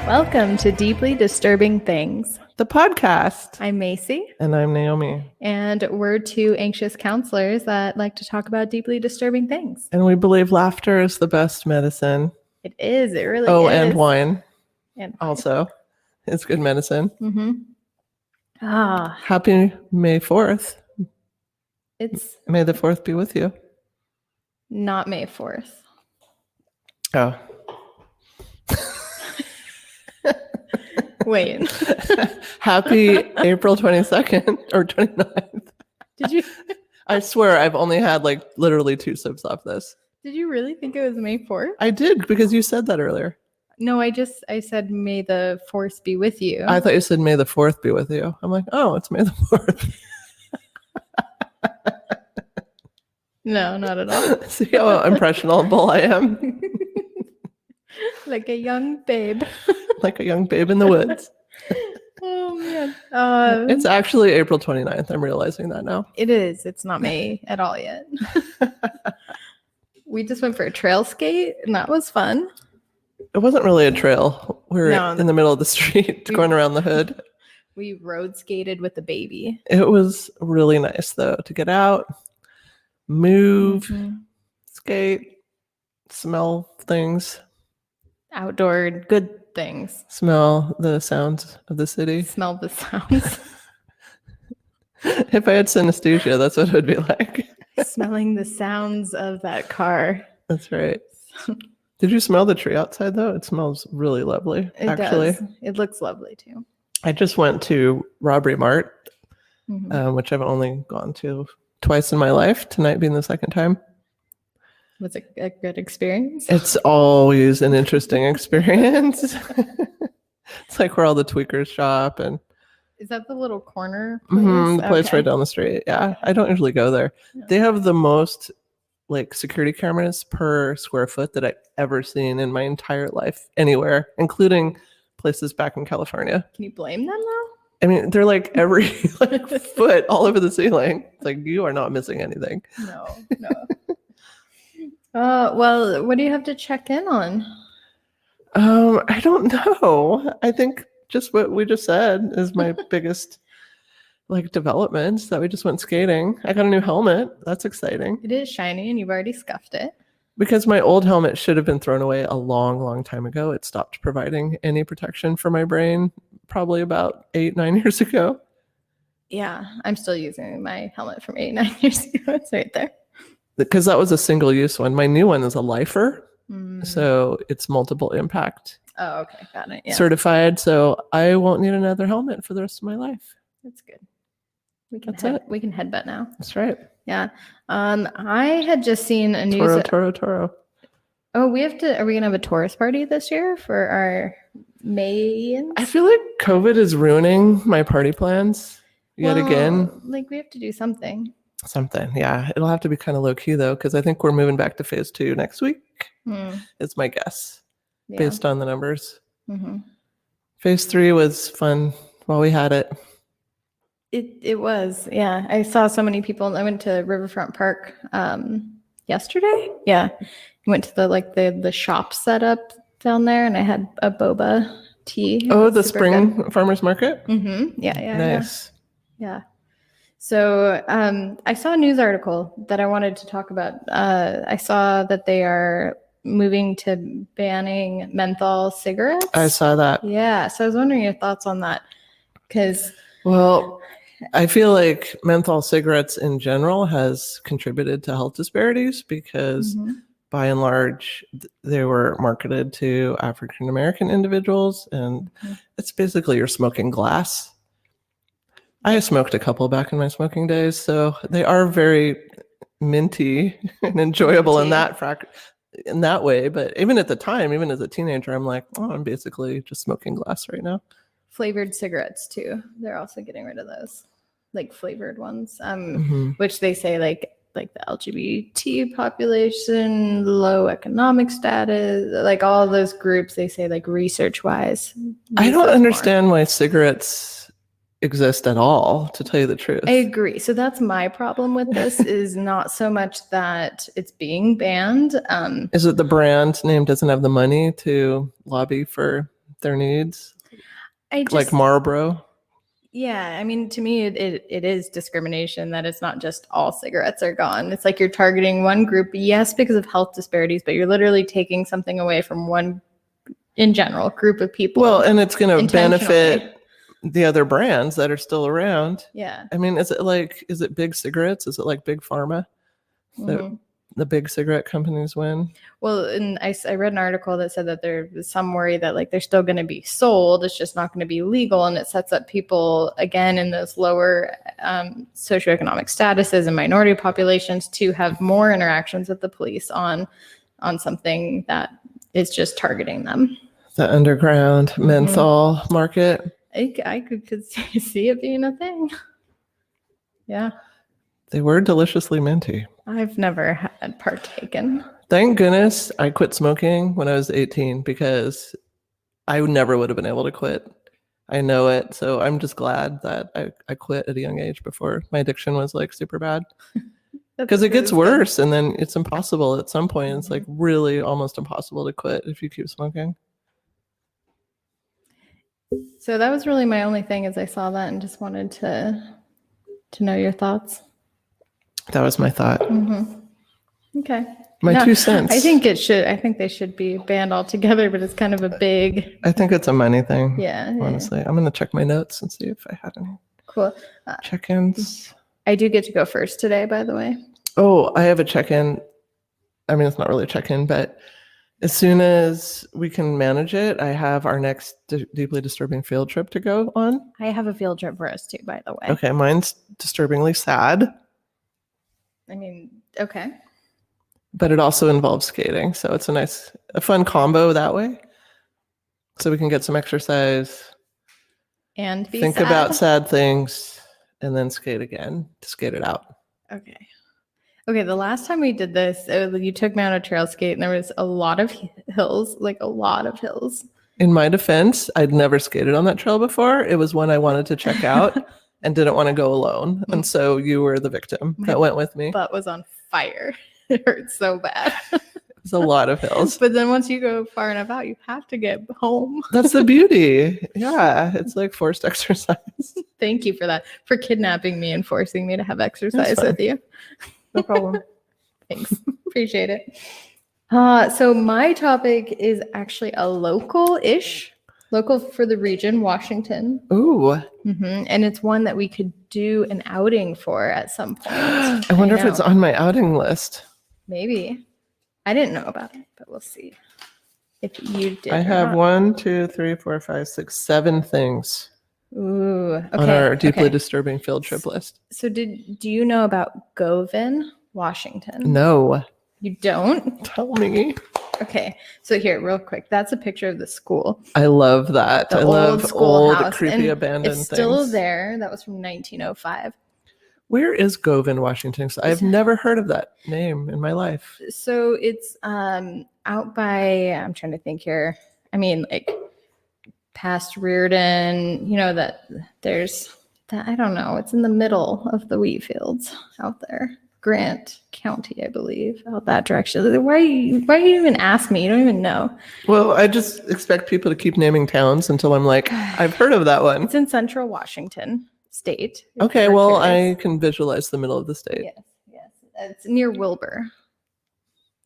Welcome to Deeply Disturbing Things, the podcast. I'm Macy. And I'm Naomi. And we're two anxious counselors that like to talk about deeply disturbing things. And we believe laughter is the best medicine. It is. It really is. Oh, and wine. And also. It's good medicine. Mm-hmm. Happy May 4th. It's May the 4th be with you. Not May 4th. Oh. Wait. Happy April 22nd or 29th. Did you? I swear I've only had like literally 2 sips off this. Did you really think it was May 4th? I did because you said that earlier. No, I said May the 4th be with you. I thought you said May the 4th be with you. I'm like, oh, it's May the 4th. No, not at all. See how impressionable I am? Like a young babe. Like a young babe in the woods. Oh, man. It's actually April 29th. I'm realizing that now. It is. It's not May at all yet. We just went for a trail skate, and that was fun. It wasn't really a trail. We were in the middle of the street going around the hood. We road skated with the baby. It was really nice, though, to get out, move, skate, smell things. Outdoor good things. Smell the sounds of the city. Smell the sounds. If I had synesthesia, that's what it would be like. Smelling the sounds of that car. That's right. Did you smell the tree outside, though? It smells really lovely, actually. Does. It looks lovely, too. I just went to Robbery Mart, which I've only gone to twice in my life, tonight being the second time. Was it a good experience? It's always an interesting experience. It's like where all the tweakers shop. And is that the little corner place? The place right down the street. Yeah, I don't usually go there. Yeah. They have the most like security cameras per square foot that I've ever seen in my entire life, anywhere, including places back in California. Can you blame them though? I mean, they're like every foot all over the ceiling. It's like, you are not missing anything. No. Well, what do you have to check in on? I don't know. I think just what we just said is my biggest developments, that we just went skating. I got a new helmet. That's exciting. It is shiny and you've already scuffed it. Because my old helmet should have been thrown away a long, long time ago. It stopped providing any protection for my brain probably about 8-9 years ago. Yeah, I'm still using my helmet from 8-9 years ago. It's right there. Because that was a single-use one. My new one is a lifer, so it's multiple impact. Oh, okay, got it. Yeah. Certified, so I won't need another helmet for the rest of my life. That's good. We can headbutt now. That's right. Yeah. I had just seen a news. Toro. Oh, are we gonna have a Taurus party this year for our Mayans? I feel like COVID is ruining my party plans yet again. Like we have to do something. Yeah. It'll have to be kind of low key though, because I think we're moving back to phase 2 next week. Is my guess, based on the numbers. Phase 3 was fun while we had it. It was, yeah. I saw so many people. I went to Riverfront Park yesterday. Yeah, went to the shop set up down there, and I had a boba tea. Oh, the spring farmers market. Yeah. Nice. Yeah. So I saw a news article that I wanted to talk about. I saw that they are moving to banning menthol cigarettes. I saw that. Yeah. So I was wondering your thoughts on that. Well, I feel like menthol cigarettes in general has contributed to health disparities because by and large, they were marketed to African American individuals, and it's basically you're smoking glass. I smoked a couple back in my smoking days, so they are very minty and enjoyable in that way. But even at the time, even as a teenager, I'm like, oh, I'm basically just smoking glass right now. Flavored cigarettes too. They're also getting rid of those, like flavored ones, which they say like the LGBT population, low economic status, like all those groups. They say like research wise. I don't understand why cigarettes exist at all, to tell you the truth. I agree. So that's my problem with this is not so much that it's being banned. Is it the brand name doesn't have the money to lobby for their needs, I just, like Marlboro. yeah, I mean, to me, it is discrimination that it's not just all cigarettes are gone. It's like you're targeting one group, yes, because of health disparities, but you're literally taking something away from one, in general, group of people. Well, and it's going to intentionally. benefit the other brands that are still around. Yeah. I mean, is it big cigarettes? Is it like big pharma? Mhm. The big cigarette companies win? Well, and I read an article that said that there was some worry that like they're still going to be sold. It's just not going to be legal. And it sets up people, again, in those lower socioeconomic statuses and minority populations to have more interactions with the police on something that is just targeting them. The underground menthol market. I could see it being a thing. Yeah. They were deliciously minty. I've never had partaken. Thank goodness I quit smoking when I was 18 because I never would have been able to quit. I know it. So I'm just glad that I quit at a young age before my addiction was like super bad. Because it gets worse and then it's impossible at some point. It's like really almost impossible to quit if you keep smoking. So that was really my only thing is I saw that and just wanted to know your thoughts. That was my thought. Mm-hmm. Okay. My 2 cents. I think they should be banned altogether, but it's kind of a big. I think it's a money thing. Yeah. Honestly, I'm going to check my notes and see if I had any cool check-ins. I do get to go first today, by the way. Oh, I have a check-in. I mean, it's not really a check-in, but as soon as we can manage it, I have our next deeply disturbing field trip to go on. I have a field trip for us too, by the way. Okay, mine's disturbingly sad. I mean, okay. But it also involves skating, so it's a fun combo that way. So we can get some exercise and think about sad things, and then skate again to skate it out. Okay. The last time we did this, you took me on a trail skate, and there was a lot of hills, like a lot of hills. In my defense, I'd never skated on that trail before. It was one I wanted to check out and didn't want to go alone. And so you were the victim that went with me. My butt was on fire. It hurt so bad. It's a lot of hills. But then once you go far enough out, you have to get home. That's the beauty. Yeah, it's like forced exercise. Thank you for that, for kidnapping me and forcing me to have exercise with you. No problem. Thanks. Appreciate it. So my topic is actually a local for the region, Washington. Ooh. Mm-hmm. And it's one that we could do an outing for at some point. I wonder if it's on my outing list. Maybe. I didn't know about it, but we'll see if you did. I have 1, 2, 3, 4, 5, 6, 7 things. Ooh, okay. On our deeply disturbing field trip list. So do you know about Govan, Washington? No. You don't? Tell me. Okay, so here, real quick. That's a picture of the school. I love that. I love old, creepy, abandoned things. It's things. still there. That was from 1905. Where is Govan, Washington? So I've never heard of that name in my life. So it's out by, I'm trying to think here. I mean, like past Reardon, that there's that, I don't know. It's in the middle of the wheat fields out there. Grant County, I believe, out that direction. Why you even ask me? You don't even know. Well, I just expect people to keep naming towns until I'm like, I've heard of that one. It's in central Washington state. Okay, well, I can visualize the middle of the state. Yes. It's near Wilbur.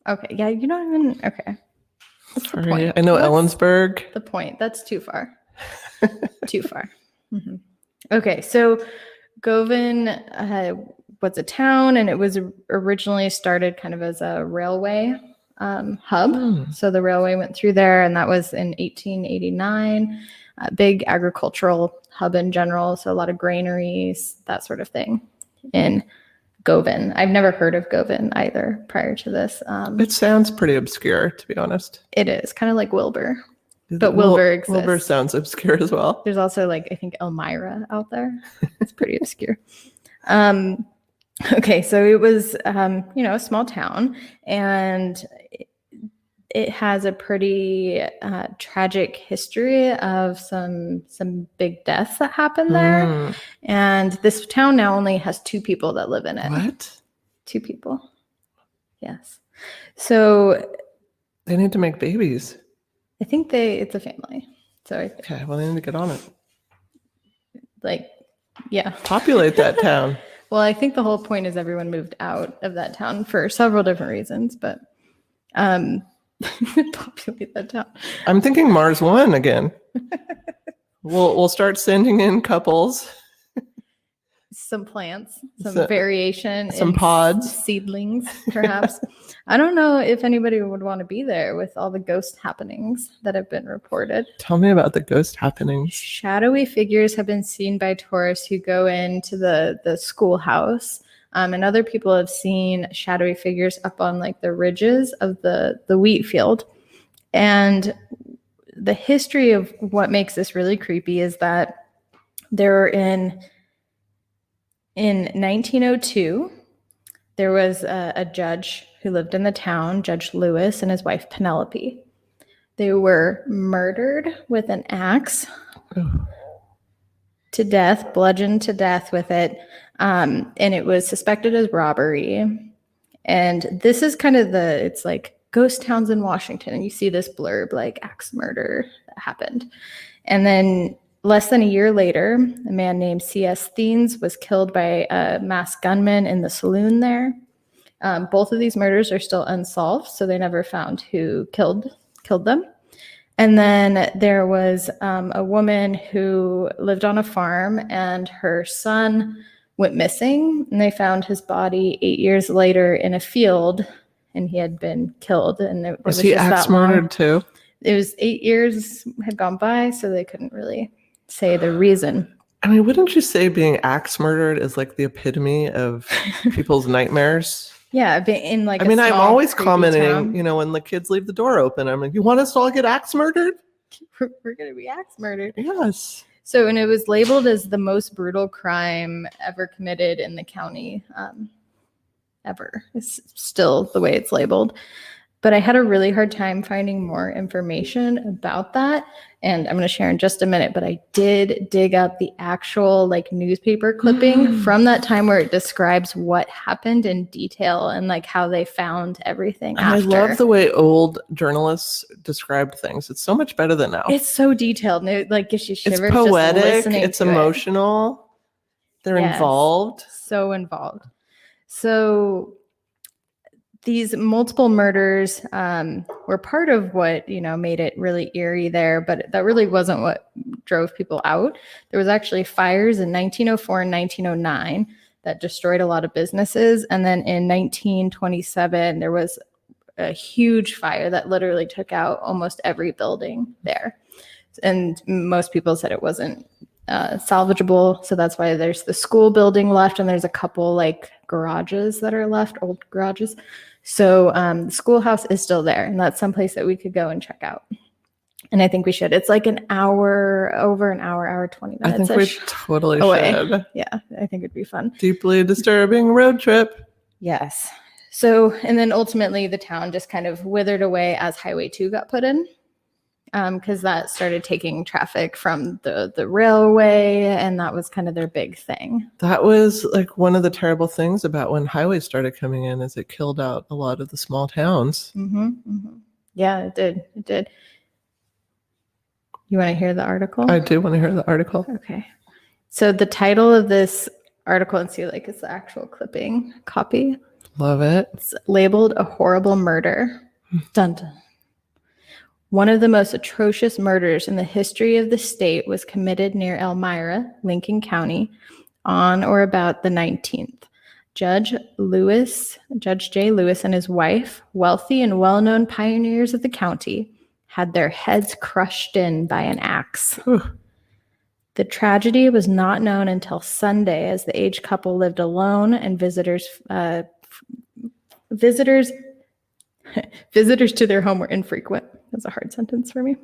Okay, yeah, you don't even, okay. What's the point? I know Ellensburg. The point. That's too far. Too far. Mm-hmm. Okay, so Govan was a town, and it was originally started kind of as a railway hub. So the railway went through there, and that was in 1889. A big agricultural hub in general, so a lot of granaries, that sort of thing in Govan. I've never heard of Govan either prior to this. It sounds pretty obscure, to be honest. It is kind of like Wilbur, but Wilbur exists. Wilbur sounds obscure as well. There's also I think Elmira out there. It's pretty obscure. Okay, so it was a small town, and it has a pretty tragic history of some big deaths that happened there. And this town now only has 2 people that live in it. What? 2 people. Yes. So they need to make babies. I think it's a family. So Okay, well, they need to get on it. like, yeah. Populate that town. Well, I think the whole point is everyone moved out of that town for several different reasons, but populate that town. I'm thinking Mars One again. We'll start sending in couples. Some plants, some So- variation, some in pods. seedlings, perhaps. I don't know if anybody would want to be there with all the ghost happenings that have been reported. Tell me about the ghost happenings. Shadowy figures have been seen by tourists who go into the schoolhouse. And other people have seen shadowy figures up on like the ridges of the wheat field. And the history of what makes this really creepy is that there were in 1902, there was a judge who lived in the town, Judge Lewis, and his wife Penelope. They were murdered with an axe to death, bludgeoned to death with it, and it was suspected as robbery. And this is kind of it's like ghost towns in Washington, and you see this blurb like axe murder that happened. And then less than a year later, a man named C.S. Thiens was killed by a masked gunman in the saloon there. Both of these murders are still unsolved, so they never found who killed them. And then there was a woman who lived on a farm, and her son went missing, and they found his body 8 years later in a field, and he had been killed. And it Was was he just axe that long. murdered too? It was 8 years had gone by, so they couldn't really say the reason. I mean, wouldn't you say being axe murdered is like the epitome of people's nightmares? Yeah, in like I mean, I'm always creepy commenting, town. when the kids leave the door open, I'm like, you want us to all get axe murdered? We're gonna be axe murdered. Yes. So, and it was labeled as the most brutal crime ever committed in the county, ever. It's still the way it's labeled. But I had a really hard time finding more information about that. And I'm going to share in just a minute, but I did dig up the actual like newspaper clipping from that time where it describes what happened in detail and like how they found everything And after. I love the way old journalists described things. It's so much better than now. It's so detailed. And it like gives you It's shivers just poetic. listening It's to it. emotional. They're Yes. involved. So involved. So these multiple murders were part of what, made it really eerie there, but that really wasn't what drove people out. There was actually fires in 1904 and 1909 that destroyed a lot of businesses. And then in 1927, there was a huge fire that literally took out almost every building there. And most people said it wasn't salvageable. So that's why there's the school building left, and there's a couple like garages that are left, old garages. So the schoolhouse is still there, and that's someplace that we could go and check out. And I think we should. It's like an hour, over an hour 20 I minutes. think we totally away. should. Yeah, I think it'd be fun. Deeply disturbing road trip. Yes. So, and then ultimately the town just kind of withered away as Highway 2 got put in, because that started taking traffic from the railway, and that was kind of their big thing. That was like one of the terrible things about when highways started coming in, is it killed out a lot of the small towns. Mm-hmm, mm-hmm. Yeah, it did. It did. You want to hear the article? I do want to hear the article. Okay. So the title of this article, and see, like, it's the actual clipping copy. Love it. It's labeled "A Horrible Murder." Dun dun. One of the most atrocious murders in the history of the state was committed near Elmira, Lincoln County, on or about the 19th. Judge J. Lewis and his wife, wealthy and well-known pioneers of the county, had their heads crushed in by an axe. The tragedy was not known until Sunday, as the aged couple lived alone, and visitors to their home were infrequent. That's a hard sentence for me.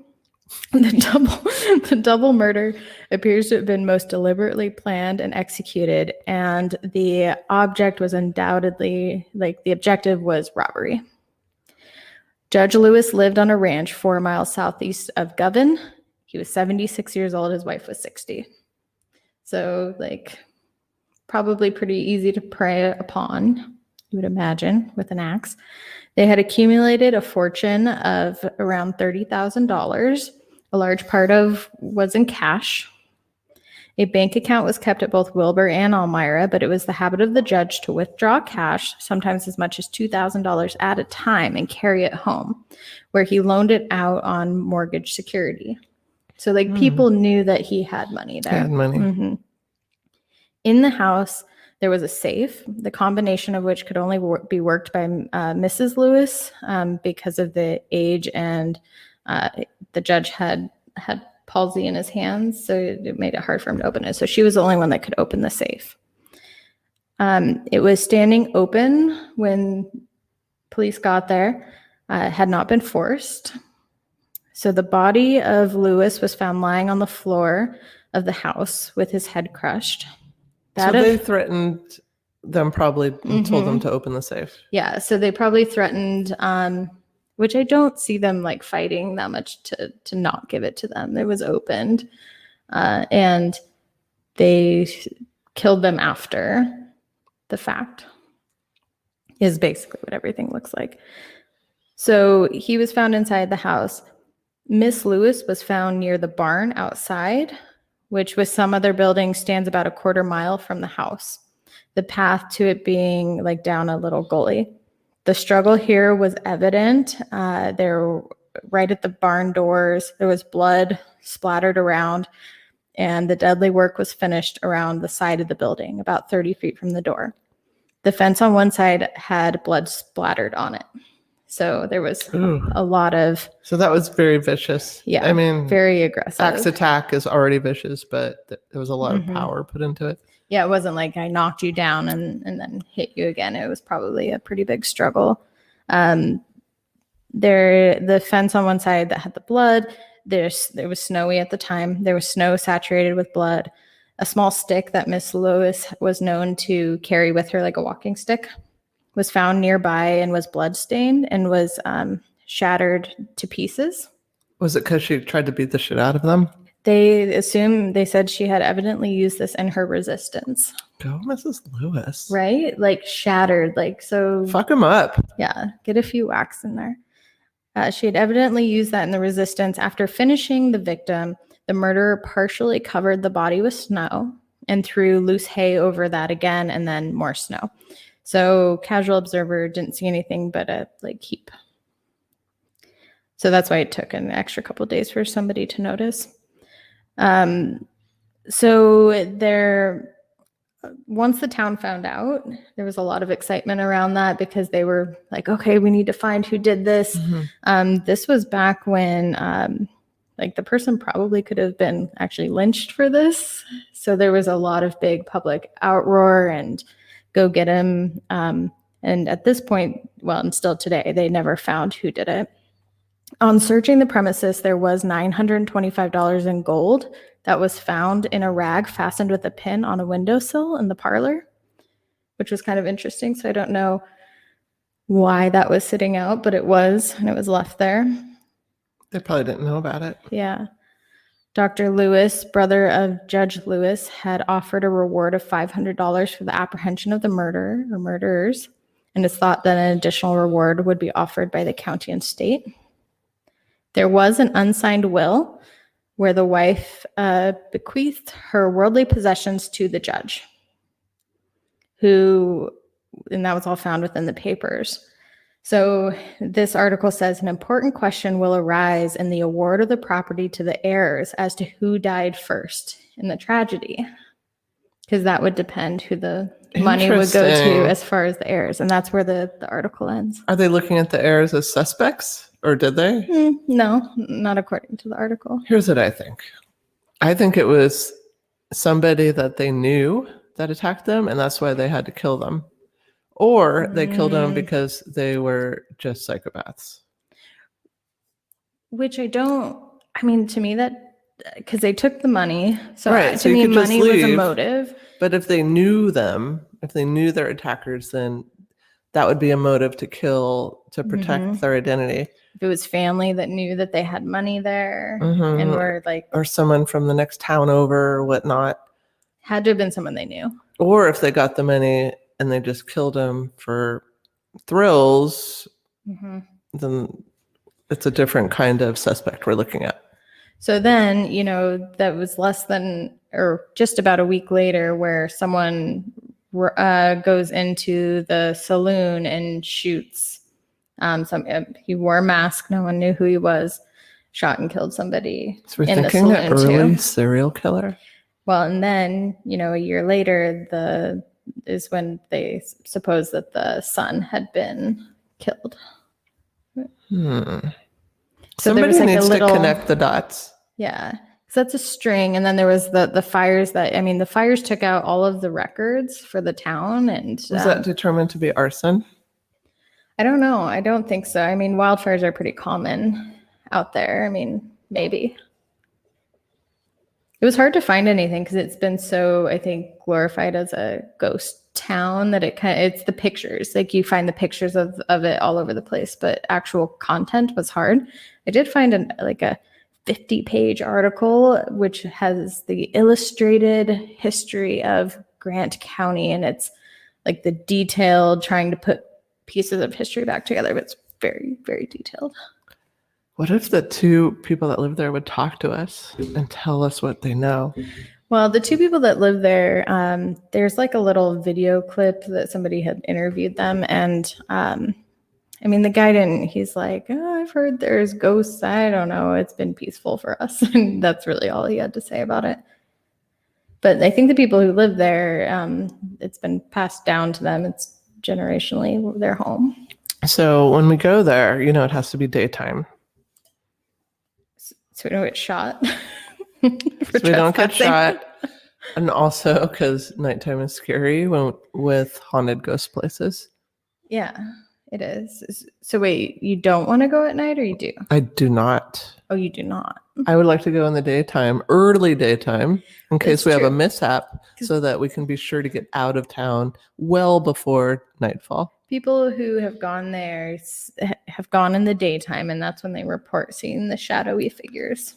The double murder appears to have been most deliberately planned and executed, and the object was undoubtedly, the objective was robbery. Judge Lewis lived on a ranch 4 miles southeast of Govan. He was 76 years old. His wife was 60. So, probably pretty easy to prey upon, you would imagine, with an axe. They had accumulated a fortune of around $30,000, A large part of was in cash. A bank account was kept at both Wilbur and Elmira, but it was the habit of the judge to withdraw cash, sometimes as much as $2,000 at a time, and carry it home, where he loaned it out on mortgage security. So, like, people knew that he had money there. He had money. Mm-hmm. In the house, there was a safe, the combination of which could only be worked by Mrs. Lewis because of the age, and the judge had palsy in his hands, so it made it hard for him to open it. So she was the only one that could open the safe. It was standing open when police got there, had not been forced. So the body of Lewis was found lying on the floor of the house with his head crushed. They threatened them probably and told them to open the safe. Yeah, so they probably threatened, which I don't see them like fighting that much to not give it to them. It was opened, and they killed them after the fact, is basically what everything looks like. So he was found inside the house. Miss Lewis was found near the barn outside, which with some other buildings stands about a quarter mile from the house. The path to it being like down a little gully. The struggle here was evident. Right at the barn doors, there was blood splattered around, and the deadly work was finished around the side of the building, about 30 feet from the door. The fence on one side had blood splattered on it. So there was a lot of... So that was very vicious. Yeah, I mean, very aggressive. Axe attack is already vicious, but there was a lot of power put into it. Yeah, it wasn't like I knocked you down and then hit you again. It was probably a pretty big struggle. The fence on one side that had the blood, there was snowy at the time. There was snow saturated with blood. A small stick that Miss Lewis was known to carry with her, like a walking stick, was found nearby and was bloodstained and was shattered to pieces. Was it because she tried to beat the shit out of them? They said she had evidently used this in her resistance. Go Mrs. Lewis. Right? Like shattered, like so. Fuck him up. Yeah, get a few whacks in there. She had evidently used that in the resistance. After finishing the victim, the murderer partially covered the body with snow and threw loose hay over that again, and then more snow. So casual observer didn't see anything but a heap. So that's why it took an extra couple of days for somebody to notice. So once the town found out, there was a lot of excitement around that because they were like, okay, we need to find who did this. This was back when the person probably could have been actually lynched for this. So there was a lot of big public outroar and go get him. And at this point, well, and still today, they never found who did it. On searching the premises, there was $925 in gold that was found in a rag fastened with a pin on a windowsill in the parlor, which was kind of interesting. So I don't know why that was sitting out, but it was, and it was left there. They probably didn't know about it. Yeah. Dr. Lewis, brother of Judge Lewis, had offered a reward of $500 for the apprehension of the murderer or murderers, and it's thought that an additional reward would be offered by the county and state. There was an unsigned will where the wife bequeathed her worldly possessions to the judge, and that was all found within the papers. So this article says an important question will arise in the award of the property to the heirs as to who died first in the tragedy, because that would depend who the money would go to as far as the heirs. And that's where the article ends. Are they looking at the heirs as suspects, or did they? No, not according to the article. Here's what I think. I think it was somebody that they knew that attacked them, and that's why they had to kill them. Or they killed them because they were just psychopaths. Which to me that, because they took the money. So right, to me, money was a motive. But if they knew them, if they knew their attackers, then that would be a motive to kill, to protect their identity. If it was family that knew that they had money there and were or someone from the next town over or whatnot. Had to have been someone they knew. Or if they got the money and they just killed him for thrills, then it's a different kind of suspect we're looking at. So then, that was less than or just about a week later where someone goes into the saloon and shoots he wore a mask. No one knew who he was. Shot and killed somebody So we're in the thinking saloon an early too. serial killer. Well, and then, a year later, is when they suppose that the son had been killed. So Somebody there was like needs a little, to connect the dots. Yeah. So that's a string. And then there was the fires the fires took out all of the records for the town. And Was that determined to be arson? I don't know. I don't think so. I mean, wildfires are pretty common out there. I mean, maybe. It was hard to find anything because it's been so, I think, glorified as a ghost town that it's the pictures. Like you find the pictures of it all over the place, but actual content was hard. I did find a 50-page article which has the illustrated history of Grant County, and it's like the detailed trying to put pieces of history back together, but it's very, very detailed. What if the two people that live there would talk to us and tell us what they know? Well, the two people that live there, there's like a little video clip that somebody had interviewed them. And the guy he's like, oh, I've heard there's ghosts. I don't know. It's been peaceful for us. And that's really all he had to say about it. But I think the people who live there, it's been passed down to them. It's generationally their home. So when we go there, it has to be daytime. So we don't get shot. So we don't get shot. And also because nighttime is scary with haunted ghost places. Yeah, it is. So wait, you don't want to go at night or you do? I do not. Oh, you do not? I would like to go in the daytime, early daytime, in case we have a mishap so that we can be sure to get out of town well before nightfall. People who have gone there have gone in the daytime, and that's when they report seeing the shadowy figures.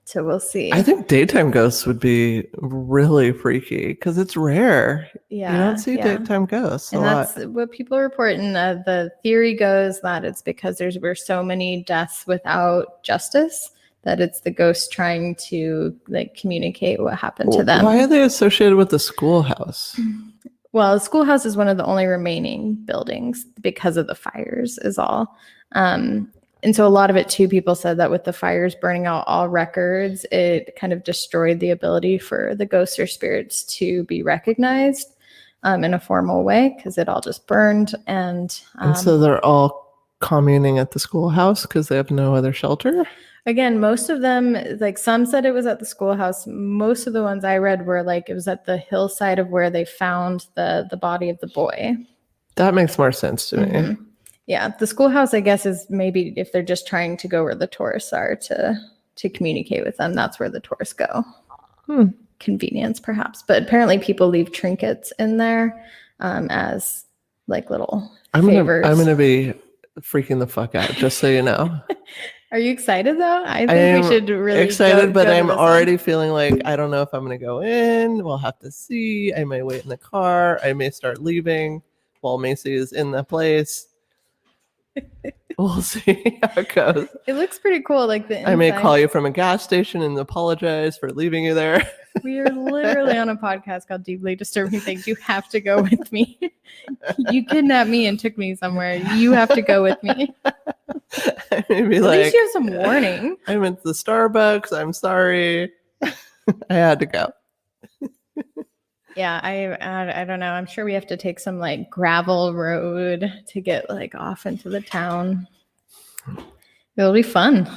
So we'll see. I think daytime ghosts would be really freaky because it's rare. Yeah, you don't see daytime ghosts and that's what people report. And the theory goes that it's because there were so many deaths without justice that it's the ghosts trying to communicate what happened to them. Why are they associated with the schoolhouse? Well, the schoolhouse is one of the only remaining buildings because of the fires is all. And so a lot of it too, people said that with the fires burning out all records, it kind of destroyed the ability for the ghosts or spirits to be recognized in a formal way because it all just burned. And so they're all communing at the schoolhouse because they have no other shelter? Again, most of them, some said it was at the schoolhouse. Most of the ones I read were it was at the hillside of where they found the body of the boy. That makes more sense to me. Yeah, the schoolhouse, I guess, is maybe if they're just trying to go where the tourists are to communicate with them, that's where the tourists go. Convenience, perhaps. But apparently people leave trinkets in there as little favors. I'm going to be freaking the fuck out, just so you know. Are you excited though? I think we should really excited, but I'm already feeling like I don't know if I'm going to go in. We'll have to see. I may wait in the car. I may start leaving while Macy is in the place. We'll see how it goes. It looks pretty cool. The inside. I may call you from a gas station and apologize for leaving you there. We are literally on a podcast called Deeply Disturbing Things. You have to go with me. You kidnapped me and took me somewhere. You have to go with me. At least you have some warning. I went to the Starbucks. I'm sorry. I had to go. Yeah, I don't know. I'm sure we have to take some gravel road to get off into the town. It'll be fun.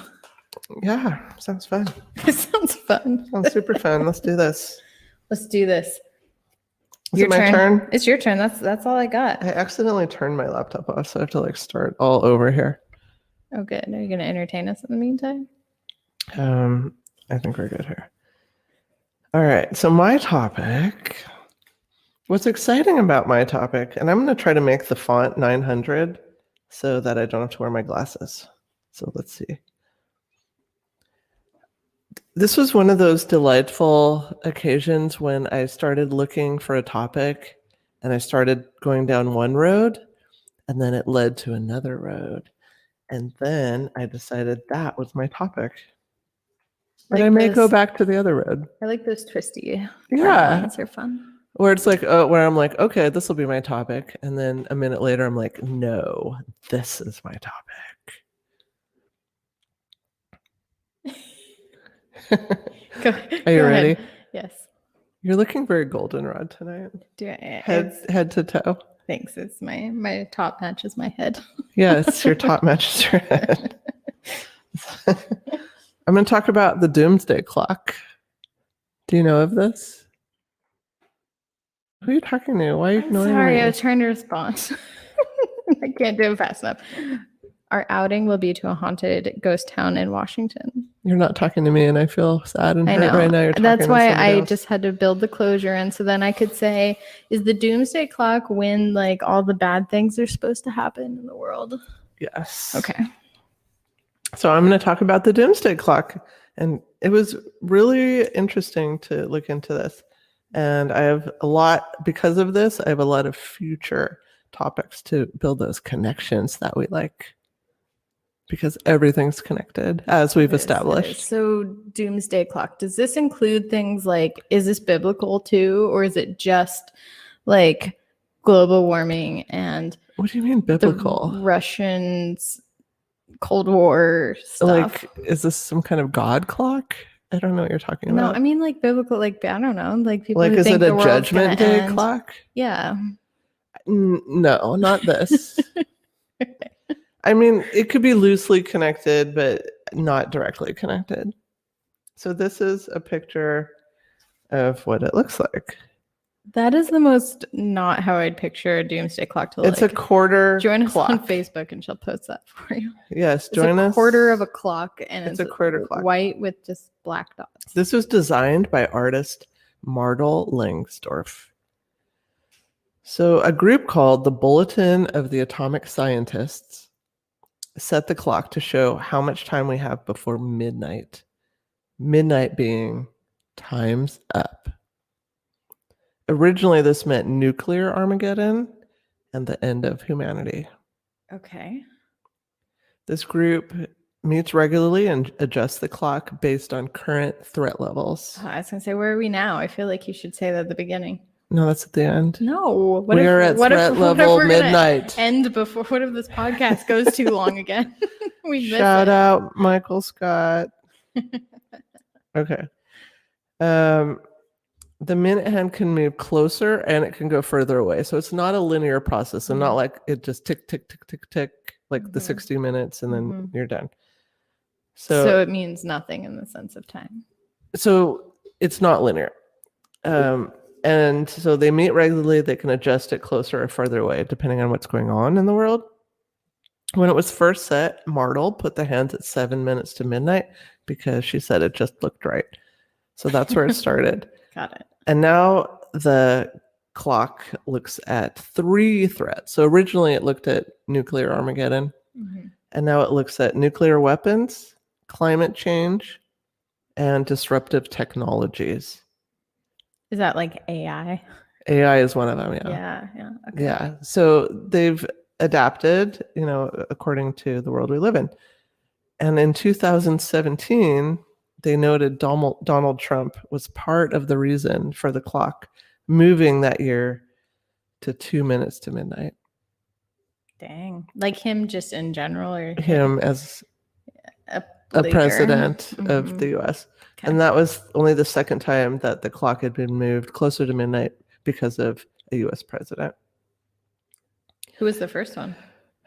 Yeah, sounds fun. It sounds fun. Sounds super fun. Let's do this. Let's do this. Is it my turn? It's your turn. That's all I got. I accidentally turned my laptop off, so I have to start all over here. Oh, good. Are you going to entertain us in the meantime? I think we're good here. All right. So my topic, what's exciting about my topic, and I'm going to try to make the font 900 so that I don't have to wear my glasses. So let's see. This was one of those delightful occasions when I started looking for a topic and I started going down one road and then it led to another road. And then I decided that was my topic. But I may go back to the other road. I like those twisty. Yeah. Ones are fun. Where it's like, where I'm like, okay, this will be my topic. And then a minute later, I'm like, no, this is my topic. Are you ready? Yes. You're looking very goldenrod tonight. Head to toe. Thanks. It's my top matches my head. Yeah, it's your top matches your head. I'm going to talk about the doomsday clock. Do you know of this? Who are you talking to? Why are you ignoring me? Sorry, I was trying to respond. I can't do it fast enough. Our outing will be to a haunted ghost town in Washington. You're not talking to me, and I feel sad and hurt right now. That's why I just had to build the closure, and so then I could say, is the doomsday clock when like all the bad things are supposed to happen in the world? Yes. Okay. So I'm going to talk about the doomsday clock, and it was really interesting to look into this. And I have because of this, I have a lot of future topics to build those connections that we like. Because everything's connected, as we've established. So doomsday clock, does this include things like, is this biblical too? Or is it just like global warming and what do you mean biblical? The Russians, Cold War stuff. Like, is this some kind of God clock? I don't know what you're talking about. No, I mean like biblical, like, I don't know. Like people like, who is think it a the judgment day clock? Yeah. No, not this. I mean, it could be loosely connected, but not directly connected. So this is a picture of what it looks like. That is the most not how I'd picture a doomsday clock to look. It's a quarter Join us clock. on Facebook and she'll post that for you. Yes, join us. It's a quarter of a clock and it's a quarter clock. White with just black dots. This was designed by artist Martel Langsdorff. So a group called the Bulletin of the Atomic Scientists set the clock to show how much time we have before midnight. Midnight being time's up. Originally, this meant nuclear Armageddon and the end of humanity. Okay. This group meets regularly and adjusts the clock based on current threat levels. I was going to say, where are we now? I feel like you should say that at the beginning. No, that's at the end. No. We are at threat level midnight. End before. What if this podcast goes too long again? We miss Shout out Michael Scott. Okay. The minute hand can move closer and it can go further away. So it's not a linear process and not like it just tick, tick, tick, tick, tick, like the 60 minutes and then you're done. So it means nothing in the sense of time. So it's not linear. And so they meet regularly. They can adjust it closer or further away, depending on what's going on in the world. When it was first set, Martel put the hands at 7 minutes to midnight because she said it just looked right. So that's where it started. Got it. And now the clock looks at 3 threats. So originally it looked at nuclear Armageddon. And now it looks at nuclear weapons, climate change, and disruptive technologies. Is that like AI? AI is one of them, Yeah. Okay. Yeah. So they've adapted, according to the world we live in. And in 2017, they noted Donald Trump was part of the reason for the clock moving that year to 2 minutes to midnight. Dang. Like him just in general? Or him as a president of the U.S. Okay. And that was only the second time that the clock had been moved closer to midnight because of a U.S. president. Who was the first one?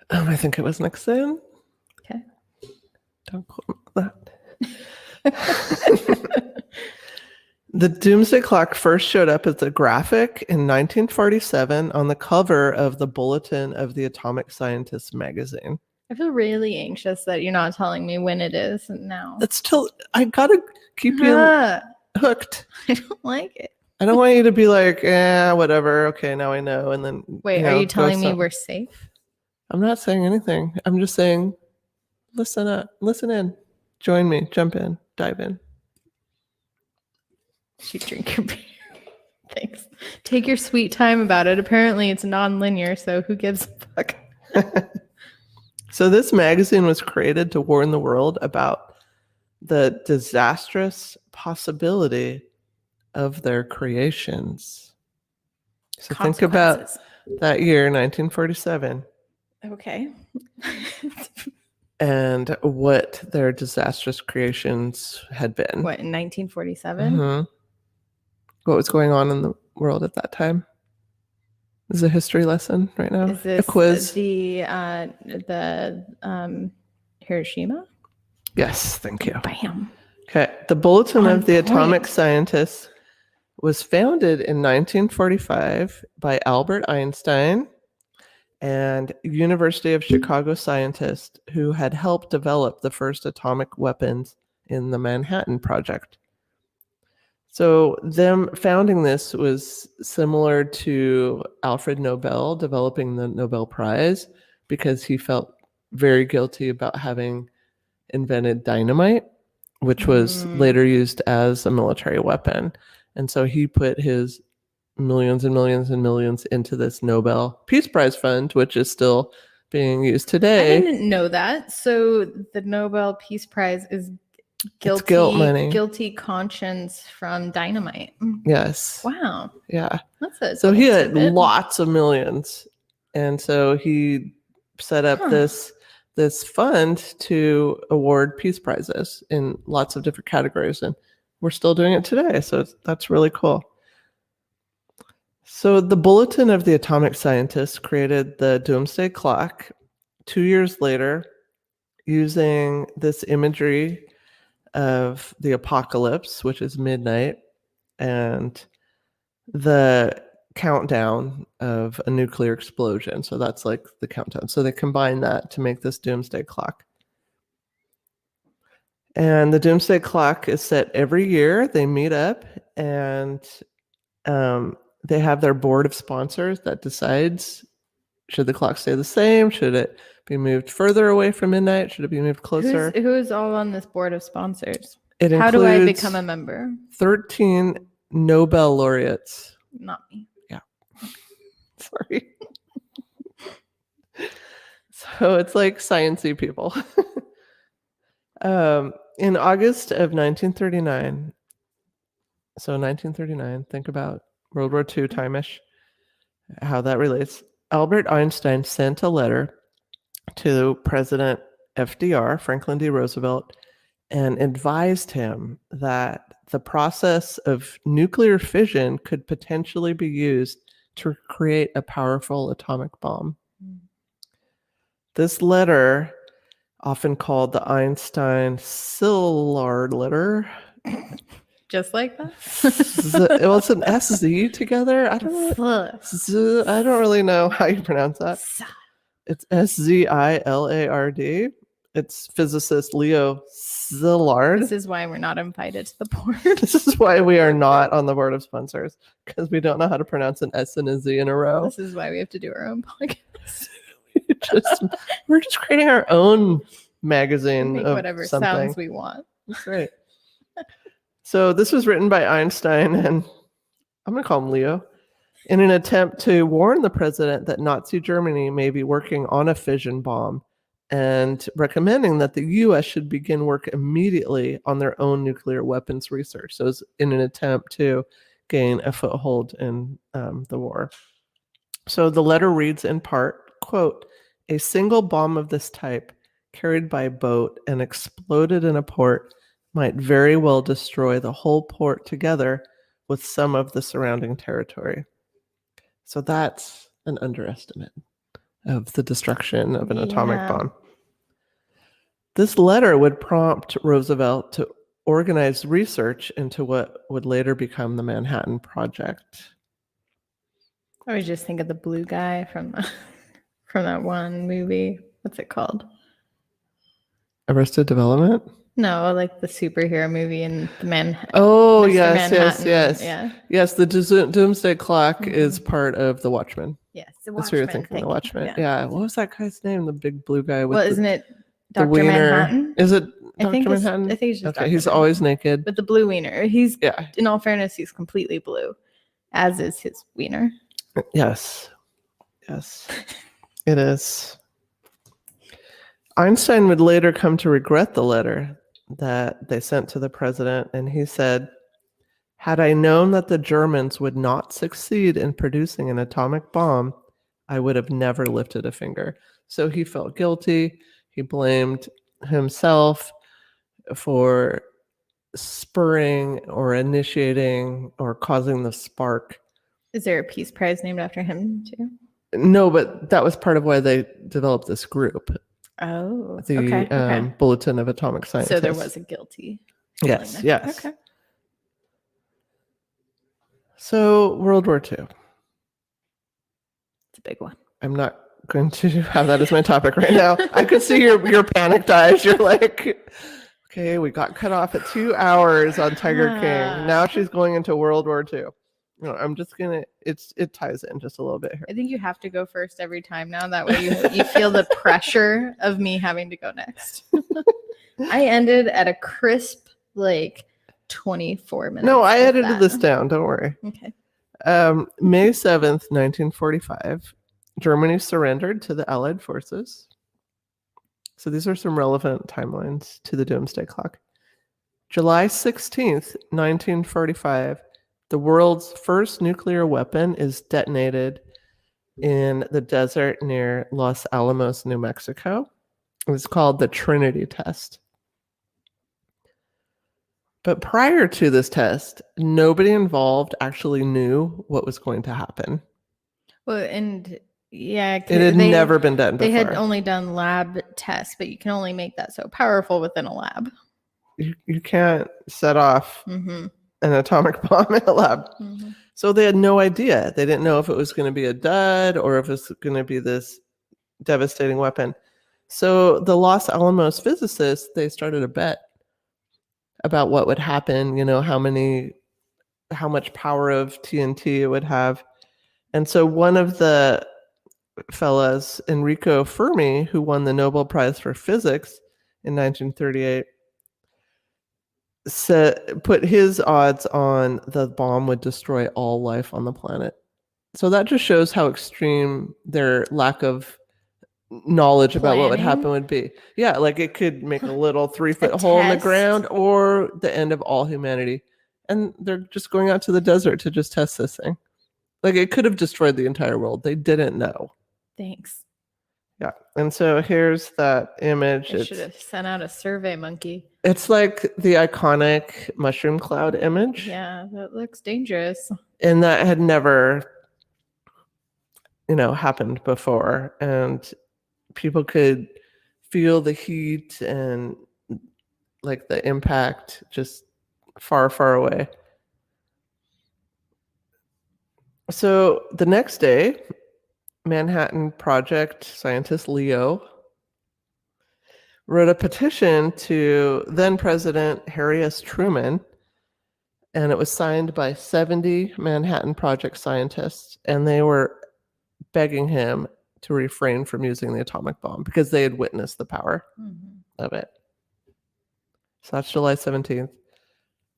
I think it was Nixon. Okay. Don't quote that. The doomsday clock first showed up as a graphic in 1947 on the cover of the Bulletin of the Atomic Scientists magazine. I feel really anxious that you're not telling me when it is now. I gotta keep you hooked. I don't like it. I don't want you to be like, whatever. Okay, now I know. And then wait, are you telling me we're safe? I'm not saying anything. I'm just saying, listen up, listen in, join me, jump in, dive in. You drink your beer. Thanks. Take your sweet time about it. Apparently, it's non-linear, so who gives a fuck? So this magazine was created to warn the world about the disastrous possibility of their creations. So think about Consequences. that year, 1947, Okay. and what their disastrous creations had been. What, in 1947? Mhm. What was going on in the world at that time? This is a history lesson right now. Is this a quiz? the Hiroshima? Yes, thank you. Bam. Okay. The Bulletin On of the Atomic point. Scientists was founded in 1945 by Albert Einstein and University of Chicago scientists who had helped develop the first atomic weapons in the Manhattan Project. So them founding this was similar to Alfred Nobel developing the Nobel Prize, because he felt very guilty about having invented dynamite, which was later used as a military weapon. And so he put his millions and millions and millions into this Nobel Peace Prize fund, which is still being used today. I didn't know that. So the Nobel Peace Prize is It's guilt money. guilty conscience from dynamite. Yes. Wow. Yeah. That's a So he had tidbit. lots of millions. And so he set up this fund to award peace prizes in lots of different categories. And we're still doing it today. So that's really cool. So the Bulletin of the Atomic Scientists created the Doomsday Clock 2 years later, using this imagery of the apocalypse, which is midnight, and the countdown of a nuclear explosion. So that's like the countdown. So they combine that to make this Doomsday Clock. And the Doomsday Clock is set every year. They meet up and they have their board of sponsors that decides, should the clock stay the same? Should it be moved further away from midnight? Should it be moved closer? Who is all on this board of sponsors? It How do I includes become a member? 13 Nobel laureates. Not me. Yeah. Sorry. So it's like sciencey people. In August of 1939, so 1939, think about World War II time-ish, how that relates. Albert Einstein sent a letter to President FDR, Franklin D. Roosevelt, and advised him that the process of nuclear fission could potentially be used to create a powerful atomic bomb. This letter, often called the Einstein-Szilard letter. Just like that? Well, it's an SZ together. I don't really know how you pronounce that. It's SZILARD. It's physicist Leo Szilard. This is why we're not invited to the board. This is why we are not on the board of sponsors, because we don't know how to pronounce an S and a Z in a row. This is why we have to do our own podcast. We're just creating our own magazine Make of whatever something. sounds we want. That's right. So this was written by Einstein, and I'm going to call him Leo, in an attempt to warn the president that Nazi Germany may be working on a fission bomb, and recommending that the U.S. should begin work immediately on their own nuclear weapons research. So it's in an attempt to gain a foothold in the war. So the letter reads in part, quote, "A single bomb of this type carried by boat and exploded in a port might very well destroy the whole port together with some of the surrounding territory." So that's an underestimate of the destruction of an atomic bomb. This letter would prompt Roosevelt to organize research into what would later become the Manhattan Project. I was just thinking of the blue guy from that one movie. What's it called? Arrested Development? No, like the superhero movie in the Manhattan. Oh, Mr. yes. Yeah. Yes, the Doomsday Clock is part of The Watchmen. Yes, The That's what you're thinking, The Watchmen. Yeah. What was that guy's name? The big blue guy with isn't it the Dr. wiener? Manhattan? Is it I Dr. think Manhattan? I think it's just okay, Dr. he's Manhattan. always naked. With the blue wiener. He's, yeah. In all fairness, he's completely blue, as is his wiener. Yes. It is. Einstein would later come to regret the letter that they sent to the president, and he said, "Had I known that the Germans would not succeed in producing an atomic bomb, I would have never lifted a finger." So he felt guilty. He blamed himself for spurring or initiating or causing the spark. Is there a peace prize named after him too? No, but that was part of why they developed this group, Oh, the okay. Bulletin of Atomic Scientists. So there was a guilty. Yes, feeling there. yes. Okay. So World War II. It's a big one. I'm not going to have that as my topic right now. I could see your panicked eyes. You're like, okay, we got cut off at 2 hours on Tiger King. Now she's going into World War II. No, I'm just gonna. It ties in just a little bit here. I think you have to go first every time now. That way you feel the pressure of me having to go next. I ended at a crisp 24 minutes. No, I edited this down. Don't worry. Okay. May 7th, 1945, Germany surrendered to the Allied forces. So these are some relevant timelines to the Doomsday Clock. July 16th, 1945, the world's first nuclear weapon is detonated in the desert near Los Alamos, New Mexico. It was called the Trinity Test. But prior to this test, nobody involved actually knew what was going to happen. Well, and yeah, it had never been done before. They had only done lab tests, but you can only make that so powerful within a lab. You can't set off an atomic bomb in a lab. So they had no idea. They didn't know if it was going to be a dud or if it was going to be this devastating weapon. So the Los Alamos physicists, they started a bet about what would happen, how much power of TNT it would have. And so one of the fellas, Enrico Fermi, who won the Nobel Prize for Physics in 1938, put his odds on the bomb would destroy all life on the planet. So that just shows how extreme their lack of knowledge about what would happen would be. Yeah, it could make a little 3-foot hole in the ground or the end of all humanity. And they're just going out to the desert to just test this thing. It could have destroyed the entire world. They didn't know. Thanks. Yeah. And so here's that image. I should have sent out a survey monkey. It's like the iconic mushroom cloud image. Yeah, that looks dangerous. And that had never, happened before. And people could feel the heat and the impact just far, far away. So the next day, Manhattan Project scientist Leo wrote a petition to then President Harry S. Truman, and it was signed by 70 Manhattan Project scientists, and they were begging him to refrain from using the atomic bomb because they had witnessed the power of it. So that's July 17th.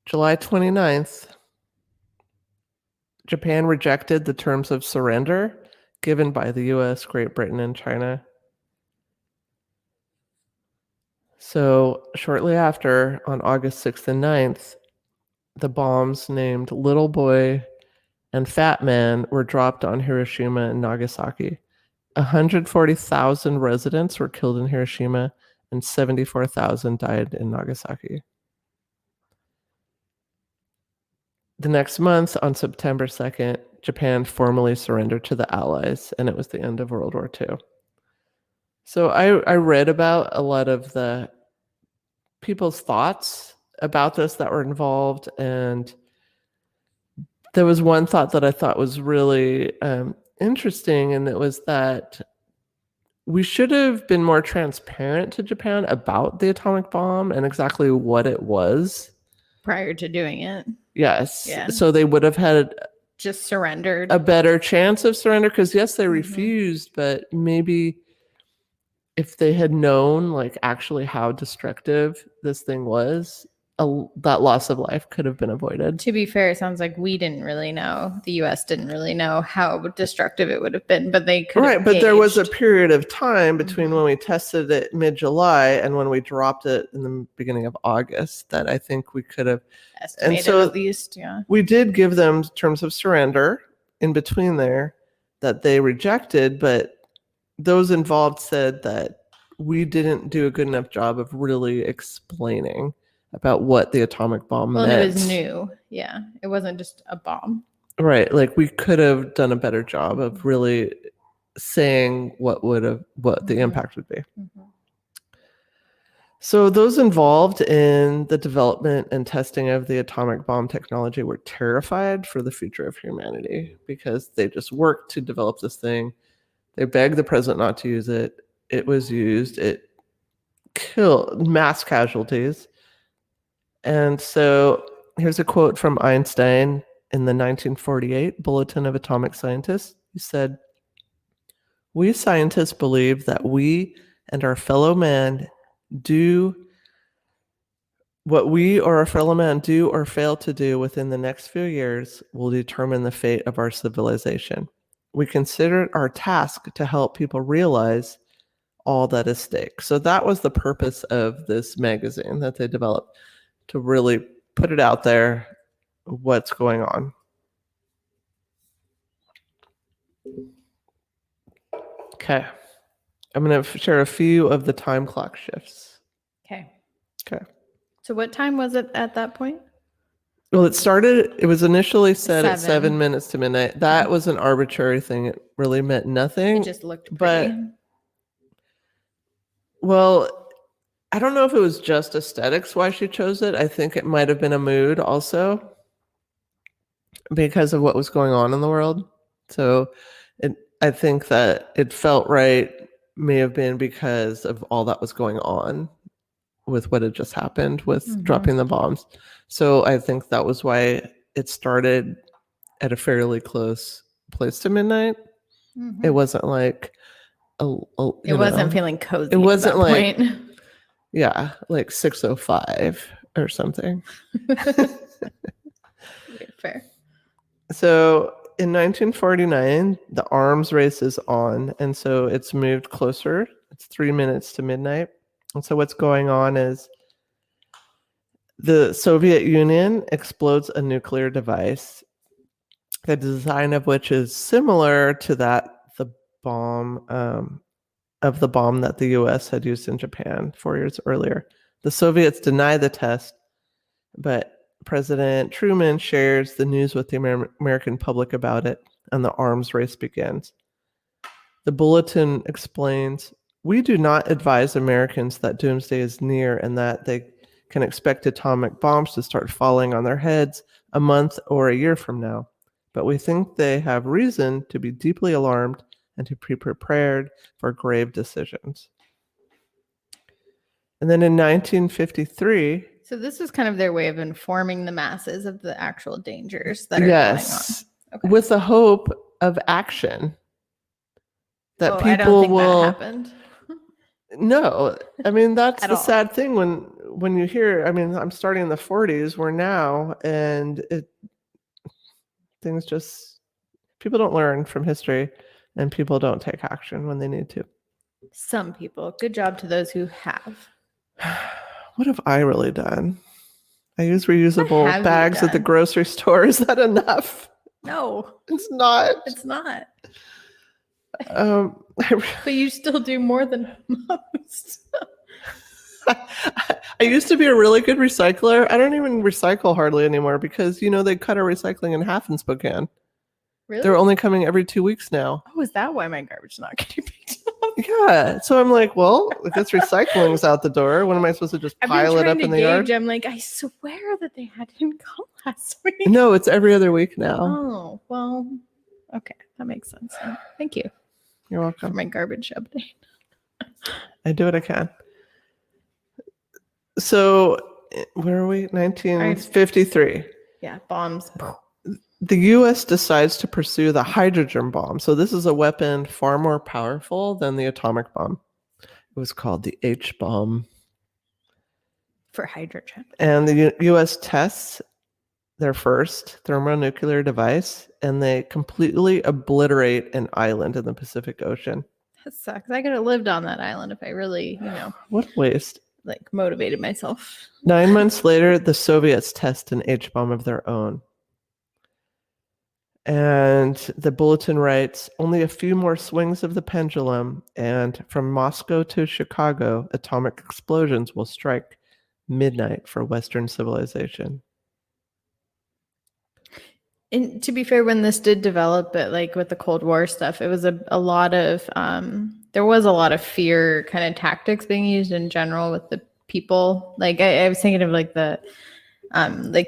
July 29th, Japan rejected the terms of surrender given by the US, Great Britain, and China. So shortly after, on August 6th and 9th, the bombs named Little Boy and Fat Man were dropped on Hiroshima and Nagasaki. 140,000 residents were killed in Hiroshima and 74,000 died in Nagasaki. The next month, on September 2nd, Japan formally surrendered to the Allies, and it was the end of World War II. So I read about a lot of the people's thoughts about this that were involved, and there was one thought that I thought was really interesting, and it was that we should have been more transparent to Japan about the atomic bomb and exactly what it was. Prior to doing it. Yes. Yeah. So they would have had just surrendered. A better chance of surrender, because yes, they refused, but maybe if they had known actually how destructive this thing was, that loss of life could have been avoided. To be fair, it sounds like we didn't really know. The U.S. didn't really know how destructive it would have been, but they could have But there was a gauged. period of time between when we tested it mid-July and when we dropped it in the beginning of August that I think we could have. Estimated so at least, yeah. We did give them terms of surrender in between there that they rejected, but those involved said that we didn't do a good enough job of really explaining about what the atomic bomb meant. Well, it was new. Yeah. It wasn't just a bomb. Right. Like we could have done a better job of really saying what the impact would be. Mm-hmm. So those involved in the development and testing of the atomic bomb technology were terrified for the future of humanity because they just worked to develop this thing. They begged the president not to use it. It was used. It killed mass casualties. And so here's a quote from Einstein in the 1948 Bulletin of Atomic Scientists. He said, "We scientists believe that we and our fellow man do what we or our fellow man do or fail to do within the next few years will determine the fate of our civilization. We consider it our task to help people realize all that is at stake." So that was the purpose of this magazine that they developed, to really put it out there, what's going on. Okay. I'm going to share a few of the time clock shifts. Okay. So what time was it at that point? Well, it was initially set at 7 7 minutes to midnight. That was an arbitrary thing. It really meant nothing. It just looked pretty. Well, I don't know if it was just aesthetics why she chose it. I think it might have been a mood also because of what was going on in the world. So I think that it felt right, may have been because of all that was going on with what had just happened with dropping the bombs. So I think that was why it started at a fairly close place to midnight. It wasn't like it wasn't feeling cozy. It wasn't like point. Yeah, like 6:05 or something. Fair. So in 1949, the arms race is on, and so it's moved closer. It's 3 minutes to midnight. And so what's going on is the Soviet Union explodes a nuclear device, the design of which is similar to the bomb that the U.S. had used in Japan 4 years earlier. The Soviets deny the test, but President Truman shares the news with the American public about it, and the arms race begins. The bulletin explains, "We do not advise Americans that doomsday is near and that they can expect atomic bombs to start falling on their heads a month or a year from now. But we think they have reason to be deeply alarmed and to be prepared for grave decisions." And then in 1953... So this was kind of their way of informing the masses of the actual dangers that are going on. Okay. With the hope of action. That people I don't think will... that happened. No, I mean, that's the all. sad thing when you hear, I mean, I'm starting in the 40s, we're now, and things just, people don't learn from history and people don't take action when they need to. Some people. Good job to those who have. What have I really done? I use reusable bags at the grocery store. Is that enough? No. It's not. It's not. But you still do more than most. I used to be a really good recycler. I don't even recycle hardly anymore because, they cut our recycling in half in Spokane. Really? They're only coming every 2 weeks now. Oh, is that why my garbage is not getting picked up? Yeah. So I'm like, well, if this recycling's out the door, when am I supposed to just pile it up in the yard? I'm like, I swear that they hadn't come last week. No, it's every other week now. Oh, well, okay. That makes sense. Thank you. You're welcome. For my garbage update. I do what I can. So where are we? 1953. Yeah, bombs. The U.S. decides to pursue the hydrogen bomb. So this is a weapon far more powerful than the atomic bomb. It was called the H-bomb. For hydrogen. And the U.S. tests their first thermonuclear device, and they completely obliterate an island in the Pacific Ocean. That sucks. I could have lived on that island if I really, What a waste. like motivated myself. 9 months later, the Soviets test an H-bomb of their own. And the bulletin writes, only a few more swings of the pendulum, and from Moscow to Chicago, atomic explosions will strike midnight for Western civilization. And to be fair, when this did develop, but like with the Cold War stuff, it was a lot of there was a lot of fear kind of tactics being used in general with the people. Like I was thinking of like the like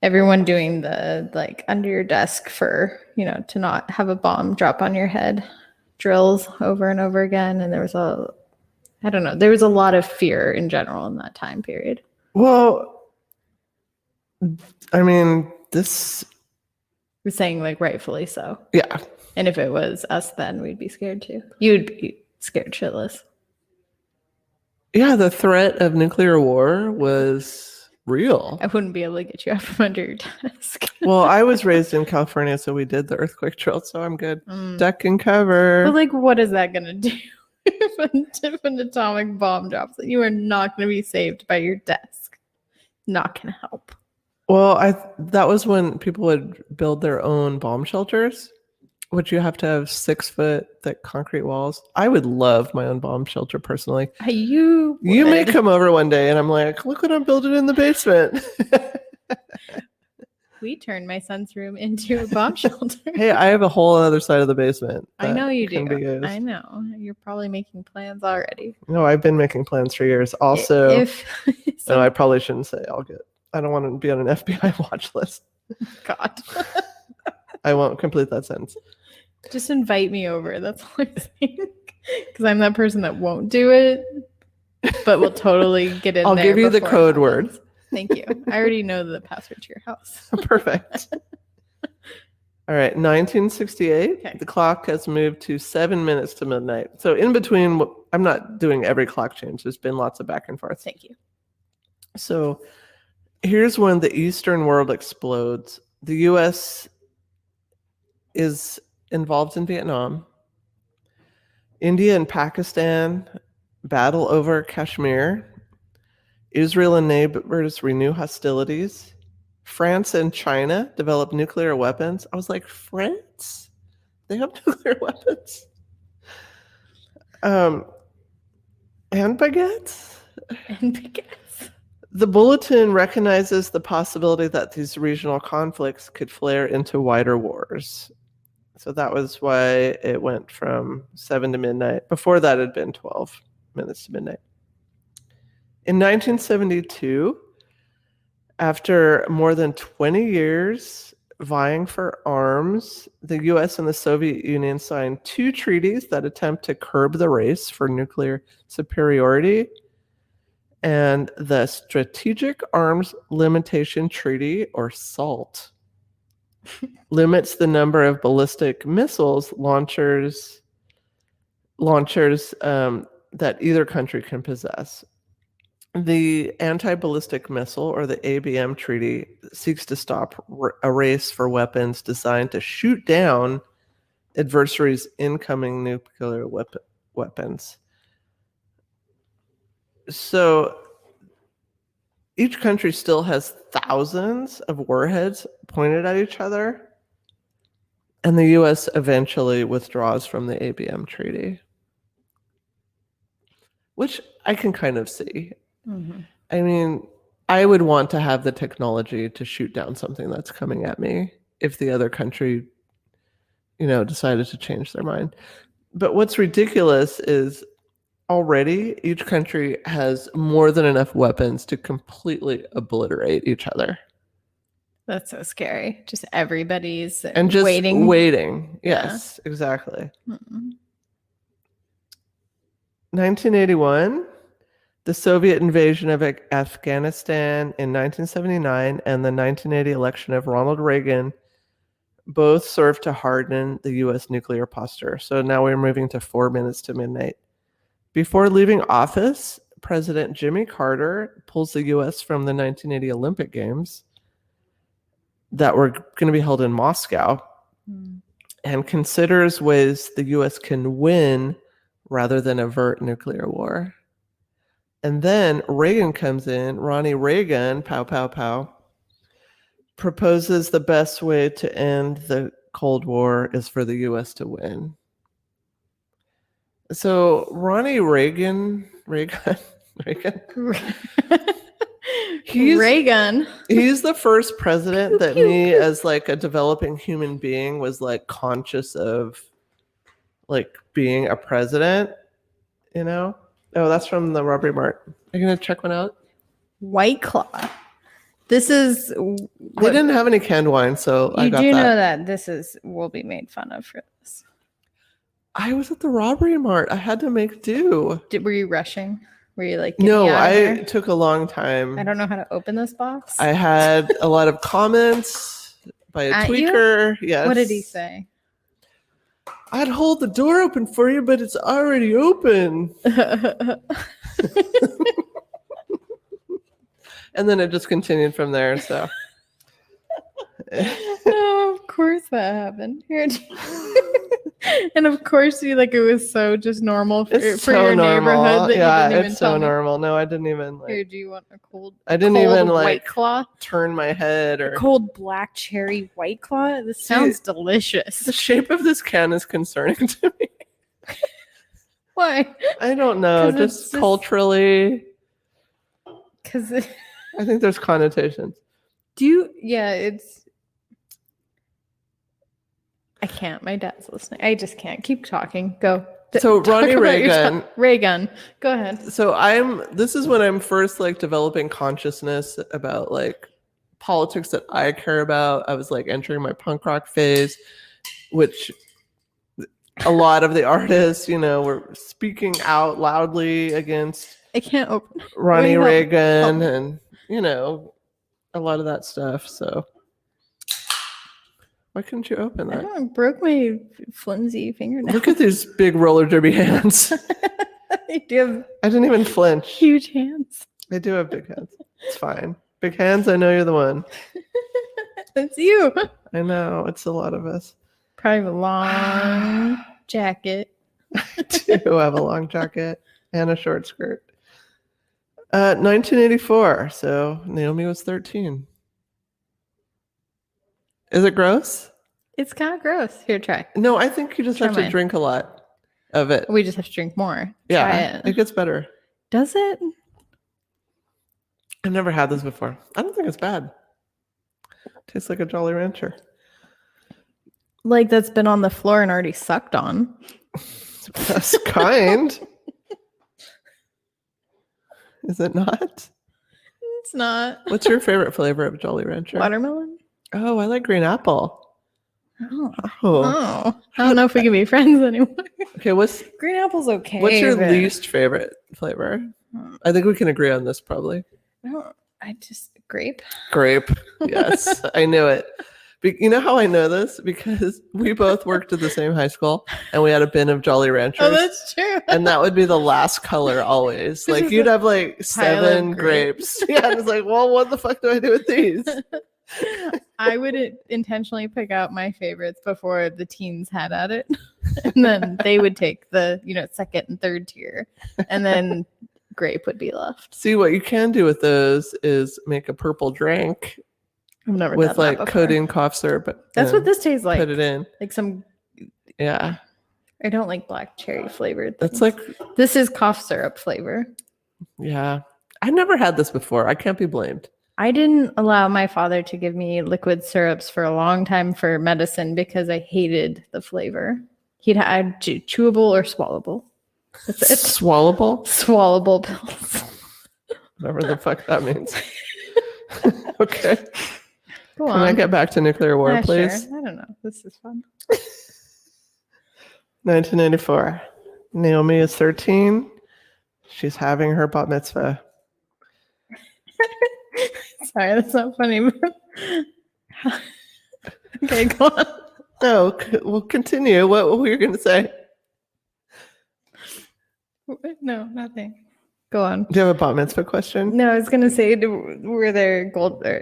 everyone doing the like under your desk for, to not have a bomb drop on your head drills over and over again. And there was there was a lot of fear in general in that time period. Well, I mean, this... We're saying like rightfully so. Yeah. And if it was us then, we'd be scared too. You'd be scared shitless. Yeah, the threat of nuclear war was real. I wouldn't be able to get you out from under your desk. Well, I was raised in California, so we did the earthquake drill, so I'm good. Duck and cover. But like, what is that going to do if an atomic bomb drops? You are not going to be saved by your desk. Not going to help. Well, that was when people would build their own bomb shelters, which you have to have 6-foot thick concrete walls. I would love my own bomb shelter personally. You may come over one day and I'm like, look what I'm building in the basement. We turned my son's room into a bomb shelter. Hey, I have a whole other side of the basement. I know you do. I know. You're probably making plans already. No, I've been making plans for years. Also, no, I probably shouldn't say I don't want to be on an FBI watch list. God. I won't complete that sentence. Just invite me over. That's all I'm saying. Because I'm that person that won't do it, but will totally get in there. I'll give you the code word. Thank you. I already know the password to your house. Perfect. All right, 1968. Okay. The clock has moved to 7 minutes to midnight. So in between, I'm not doing every clock change. There's been lots of back and forth. Thank you. So here's when the Eastern world explodes. The U.S. is involved in Vietnam. India and Pakistan battle over Kashmir. Israel and neighbors renew hostilities. France and China develop nuclear weapons. I was like, France? They have nuclear weapons? And baguettes? And baguettes. The bulletin recognizes the possibility that these regional conflicts could flare into wider wars. So that was why it went from 7 to midnight. Before that, it had been 12 minutes to midnight. In 1972, after more than 20 years vying for arms, the U.S. and the Soviet Union signed 2 treaties that attempt to curb the race for nuclear superiority. And the Strategic Arms Limitation Treaty, or SALT, limits the number of ballistic missiles launchers that either country can possess. The Anti-Ballistic Missile, or the ABM Treaty, seeks to stop a race for weapons designed to shoot down adversaries' incoming nuclear weapons. So each country still has thousands of warheads pointed at each other, and the U.S. eventually withdraws from the ABM Treaty, which I can kind of see. Mm-hmm. I mean, I would want to have the technology to shoot down something that's coming at me if the other country, decided to change their mind. But what's ridiculous is already each country has more than enough weapons to completely obliterate each other. That's so scary. Just everybody's waiting. Yes, yeah. Exactly. Mm-hmm. 1981, the Soviet invasion of Afghanistan in 1979 and the 1980 election of Ronald Reagan both served to harden the U.S. nuclear posture. So now we're moving to 4 minutes to midnight. Before leaving office, President Jimmy Carter pulls the U.S. from the 1980 Olympic Games that were going to be held in Moscow and considers ways the U.S. can win rather than avert nuclear war. And then Reagan comes in, Ronnie Reagan, pow, pow, pow, proposes the best way to end the Cold War is for the U.S. to win. So Ronnie Reagan, he's the first president that me as like a developing human being was like conscious of like being a president, you know? Oh, that's from the Robbery Mart. Are you gonna check one out? White Claw. This is they didn't have any canned wine, so I got that. You do know that this will be made fun of for this. I was at the Robbery Mart. I had to make do. Were you rushing? Were you like, no, I took a long time. I don't know how to open this box. I had a lot of comments by a tweaker. Yes. What did he say? I'd hold the door open for you, but it's already open. And then it just continued from there. So, oh, of course that happened. And of course, it was so just normal for your neighborhood. That yeah, you didn't even it's so tell normal. No, I didn't even like. Here, do you want a cold? I didn't even like White Claw. Turn my head or a cold black cherry White Claw. This sounds delicious. The shape of this can is concerning to me. Why? I don't know. Just culturally. Because I think there's connotations. It's. I can't. My dad's listening. I just can't. Keep talking. Go. So Ronnie Reagan. Reagan. Go ahead. So this is when I'm first like developing consciousness about like politics that I care about. I was like entering my punk rock phase, which a lot of the artists, were speaking out loudly against I can't open Ronnie Reagan and, a lot of that stuff. So why couldn't you open that? I broke my flimsy fingernail. Look at these big roller derby hands. I didn't even flinch. Huge hands. I do have big hands. It's fine. Big hands, I know you're the one. It's you. I know. It's a lot of us. Probably a long jacket. I do have a long jacket and a short skirt. 1984. So Naomi was 13. Is it gross? It's kind of gross. Here, try. No, I think you just have to drink a lot of it. We just have to drink more. Yeah, it gets better. Does it? I've never had this before. I don't think it's bad. Tastes like a Jolly Rancher. Like that's been on the floor and already sucked on. That's kind. Is it not? It's not. What's your favorite flavor of Jolly Rancher? Watermelon. Oh, I like green apple. Oh. I don't know if we can be friends anymore. Okay, green apple's okay. What's your least favorite flavor? I think we can agree on this probably. Grape. Grape. Yes, I knew it. You know how I know this? Because we both worked at the same high school and we had a bin of Jolly Ranchers. Oh, that's true. And that would be the last color always. Like you'd have like 7 grapes. Yeah, and it's like, well, what the fuck do I do with these? I would intentionally pick out my favorites before the teens had at it. And then they would take the, second and third tier. And then grape would be left. See, what you can do with those is make a purple drink. I've never with like codeine cough syrup. That's what this tastes like. Put it in. Like some. Yeah. I don't like black cherry flavored. That's like. This is cough syrup flavor. Yeah. I never had this before. I can't be blamed. I didn't allow my father to give me liquid syrups for a long time for medicine because I hated the flavor. He'd had chewable or swallowable. That's it. Swallowable? Swallowable pills. Whatever the fuck that means. Okay. Go on. Can I get back to nuclear war, please? Sure. I don't know. This is fun. 1994. Naomi is 13. She's having her bat mitzvah. Sorry, that's not funny. Okay, go on. No, we'll continue. What were you going to say? No, nothing. Go on. Do you have a bat mitzvah question? No, I was gonna say, were there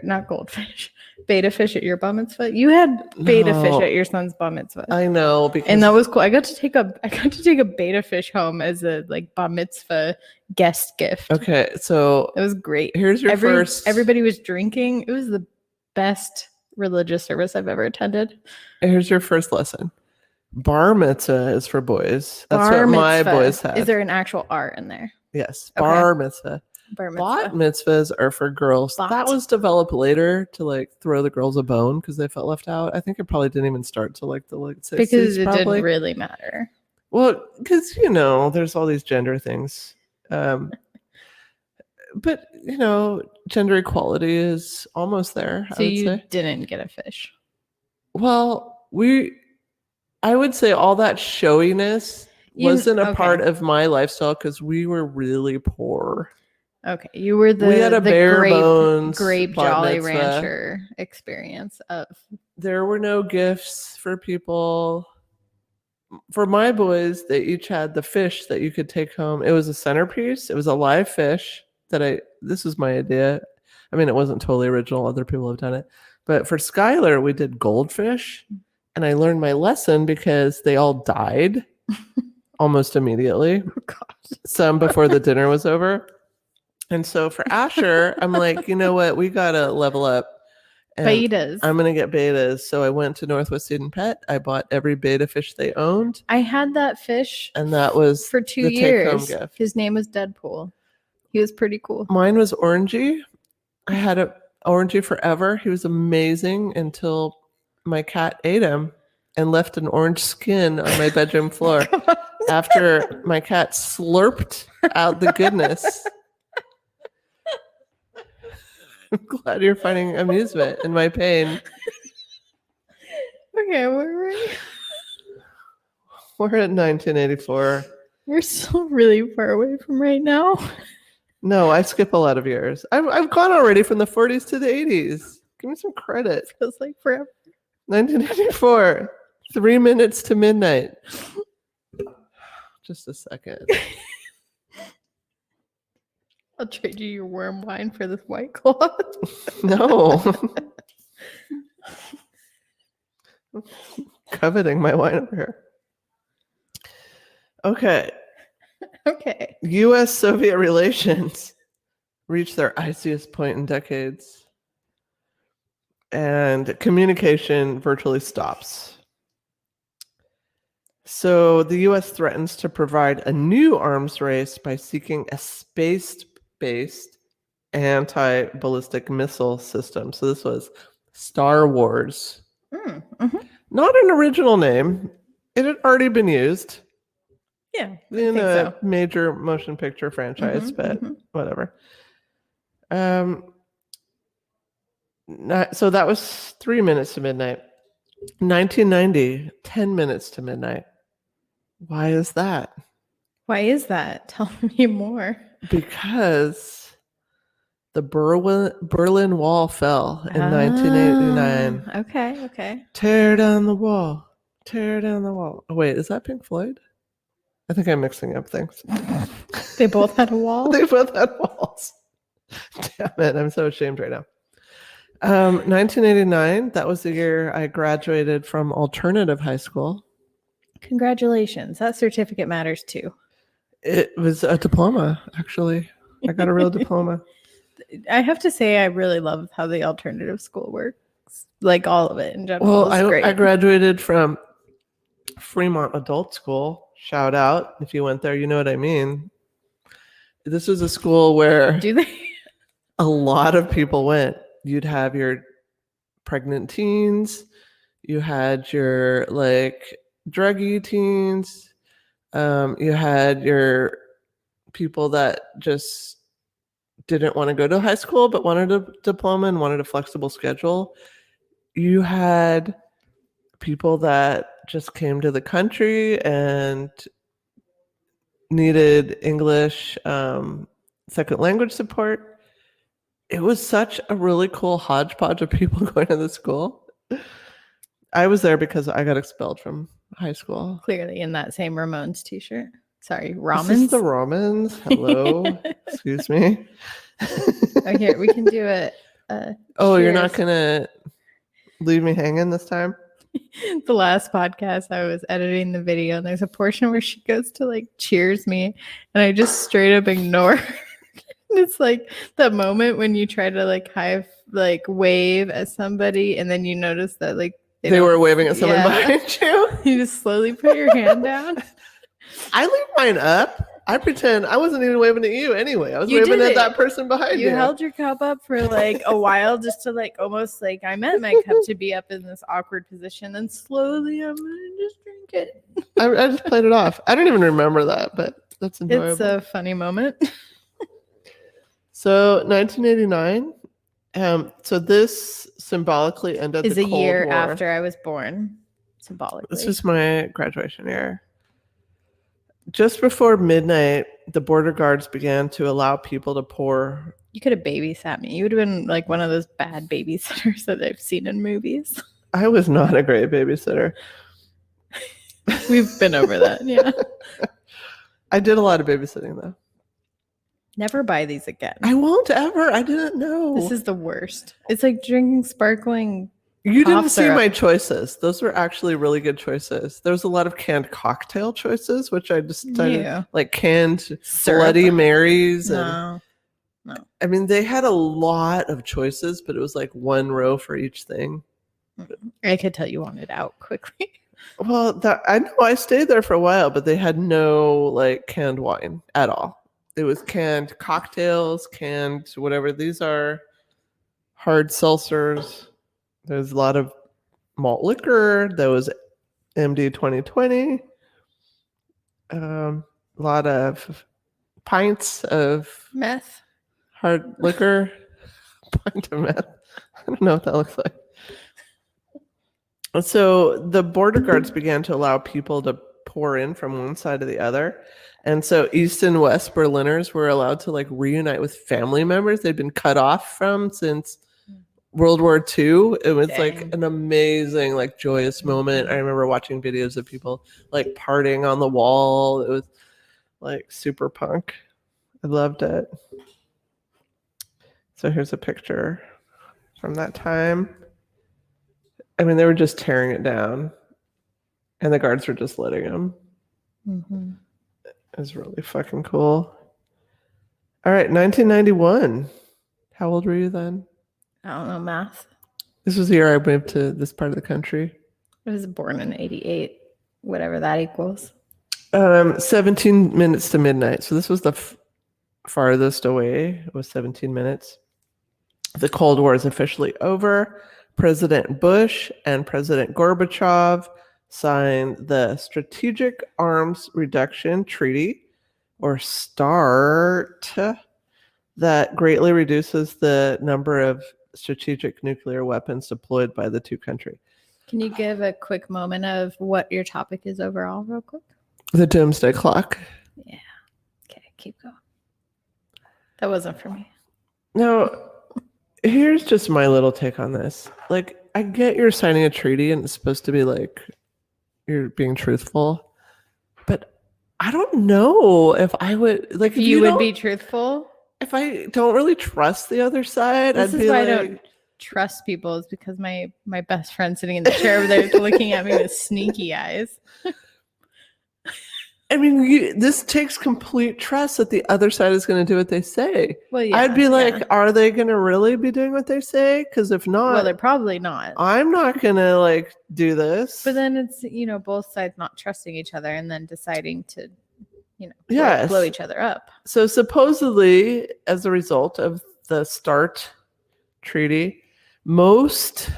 not goldfish, beta fish at your bar mitzvah? You had beta fish No. at your son's bar mitzvah, I know, because and that was cool. I got to take a beta fish home as a like bar mitzvah guest gift. okay, so It was great. here's your first. Everybody was drinking. It was the best religious service I've ever attended. Here's your first lesson. Bar mitzvah is for boys. That's Bar what my mitzvah. boys had. Is there an actual R in there? Yes, Okay. bar mitzvah. Bar mitzvah. Bat mitzvahs are for girls. Bat. That was developed later to like throw the girls a bone because they felt left out. I think it probably didn't even start till like the late 60s. Because it probably. didn't really matter. Well, because there's all these gender things. But gender equality is almost there. So I would you say. didn't get a fish. Well, I would say all that showiness wasn't a part of my lifestyle because we were really poor. Okay, you were We had a the bare bones grape bat Jolly mitzvah. Rancher experience of. There were no gifts for people. For my boys, they each had the fish that you could take home. It was a centerpiece. It was a live fish this was my idea. I mean, it wasn't totally original. Other people have done it. But for Skylar, we did goldfish. And I learned my lesson because they all died almost immediately. Oh God. Some before the dinner was over. And so for Asher, I'm like, you know what? We got to level up. And Betas. I'm going to get betas. So I went to Northwest Student Pet. I bought every beta fish they owned. I had that fish And that was for 2 the take-home years. gift. His name was Deadpool. He was pretty cool. Mine was Orangey. I had a Orangey forever. He was amazing until my cat ate him and left an orange skin on my bedroom floor after my cat slurped out the goodness. I'm glad you're finding amusement in my pain. Okay, where were we? We're at 1984. We're still really far away from right now. No, I skip a lot of years. I've gone already from the 40s to the 80s. Give me some credit. Feels like forever. 1984. 3 minutes to midnight. Just a second. I'll trade you your worm wine for this White Claw. No. Coveting my wine over here. Okay. Okay. U.S.-Soviet relations reached their iciest point in decades. And communication virtually stops. So the U.S. threatens to provide a new arms race by seeking a space-based anti-ballistic missile system. So this was Star Wars. Mm-hmm. Not an original name. It had already been used Yeah. in a major motion picture franchise, but whatever. So that was 3 minutes to midnight. 1990, 10 minutes to midnight. Why is that? Why is that? Tell me more. Because the Berlin Wall fell in 1989. Okay. Tear down the wall. Tear down the wall. Oh, wait, is that Pink Floyd? I think I'm mixing up things. They both had a wall? They both had walls. Damn it, I'm so ashamed right now. 1989, that was the year I graduated from alternative high school. Congratulations. That certificate matters too. It was a diploma, actually. I got a real diploma. I have to say, I really love how the alternative school works. Like all of it in general. Well, It's great. I graduated from Fremont Adult School. Shout out. If you went there, you know what I mean. This was a school where Do they? a lot of people went. You'd have your pregnant teens. You had your druggy teens. You had your people that just didn't want to go to high school but wanted a diploma and wanted a flexible schedule. You had people that just came to the country and needed English second language support. It was such a really cool hodgepodge of people going to the school. I was there because I got expelled from high school. Clearly in that same Ramones t-shirt. Sorry, Is this ramens. the ramens? Hello. Excuse me. Okay, we can do it. Oh, you're not cheers. gonna leave me hanging this time? The last podcast I was editing the video, and there's a portion where she goes to like cheers me, and I just straight up ignore her. It's like the moment when you try to like wave at somebody, and then you notice that like They were waving at someone yeah. behind you. You just slowly put your hand down. I leave mine up. I pretend I wasn't even waving at you anyway. I was You waving did at it. that person behind you. You held your cup up for like a while just to like almost like I meant my cup to be up in this awkward position. Then slowly I'm gonna just drink it. I just played it off. I don't even remember that, but that's enjoyable. It's a funny moment. So 1989. So this symbolically ended Is the a Cold year War. after I was born, symbolically. This is my graduation year. Just before midnight, the border guards began to allow people to pour. You could have babysat me. You would have been like one of those bad babysitters that I've seen in movies. I was not a great babysitter. We've been over that. Yeah. I did a lot of babysitting though. Never buy these again. I won't ever. I didn't know. This is the worst. It's like drinking sparkling. You didn't cough see syrup. my choices. Those were actually really good choices. There was a lot of canned cocktail choices, which I decided Yeah. like canned Syrup. Bloody Marys. And No. I mean, they had a lot of choices, but it was like one row for each thing. I could tell you wanted out quickly. Well, I know I stayed there for a while, but they had no like canned wine at all. It was canned cocktails, canned whatever. These are hard seltzers. There's a lot of malt liquor. There was MD 2020. A lot of pints of Meth. hard liquor. Pint of meth. I don't know what that looks like. And so the border guards began to allow people to pour in from one side to the other. And so East and West Berliners were allowed to like reunite with family members they'd been cut off from since World War II. It was like Dang. an amazing, like joyous moment. I remember watching videos of people like partying on the wall. It was like super punk. I loved it. So here's a picture from that time. I mean, they were just tearing it down, and the guards were just letting them. Mm-hmm. It was really fucking cool. All right, 1991. How old were you then? I don't know math. This was the year I moved to this part of the country. I was born in 88, whatever that equals. 17 minutes to midnight. So this was the farthest away. It was 17 minutes. The Cold War is officially over. President Bush and President Gorbachev signed the Strategic Arms Reduction Treaty, or START, that greatly reduces the number of strategic nuclear weapons deployed by the two countries. Can you give a quick moment of what your topic is overall, real quick? The doomsday clock. Yeah. Okay, keep going. That wasn't for me. Now, here's just my little take on this. Like, I get you're signing a treaty and it's supposed to be like you're being truthful, but I don't know if I would like. If You would don't- be truthful. if I don't really trust the other side. This I'd is be why like, I don't trust people, is because my best friend sitting in the chair over there is looking at me with sneaky eyes. I mean, this takes complete trust that the other side is going to do what they say. Well, yeah. I'd be like, yeah. are they going to really be doing what they say? Because if not, Well, they're probably not. I'm not going to like do this. But then it's, both sides not trusting each other and then deciding to, Yes. blow each other up. So supposedly, as a result of the START treaty, most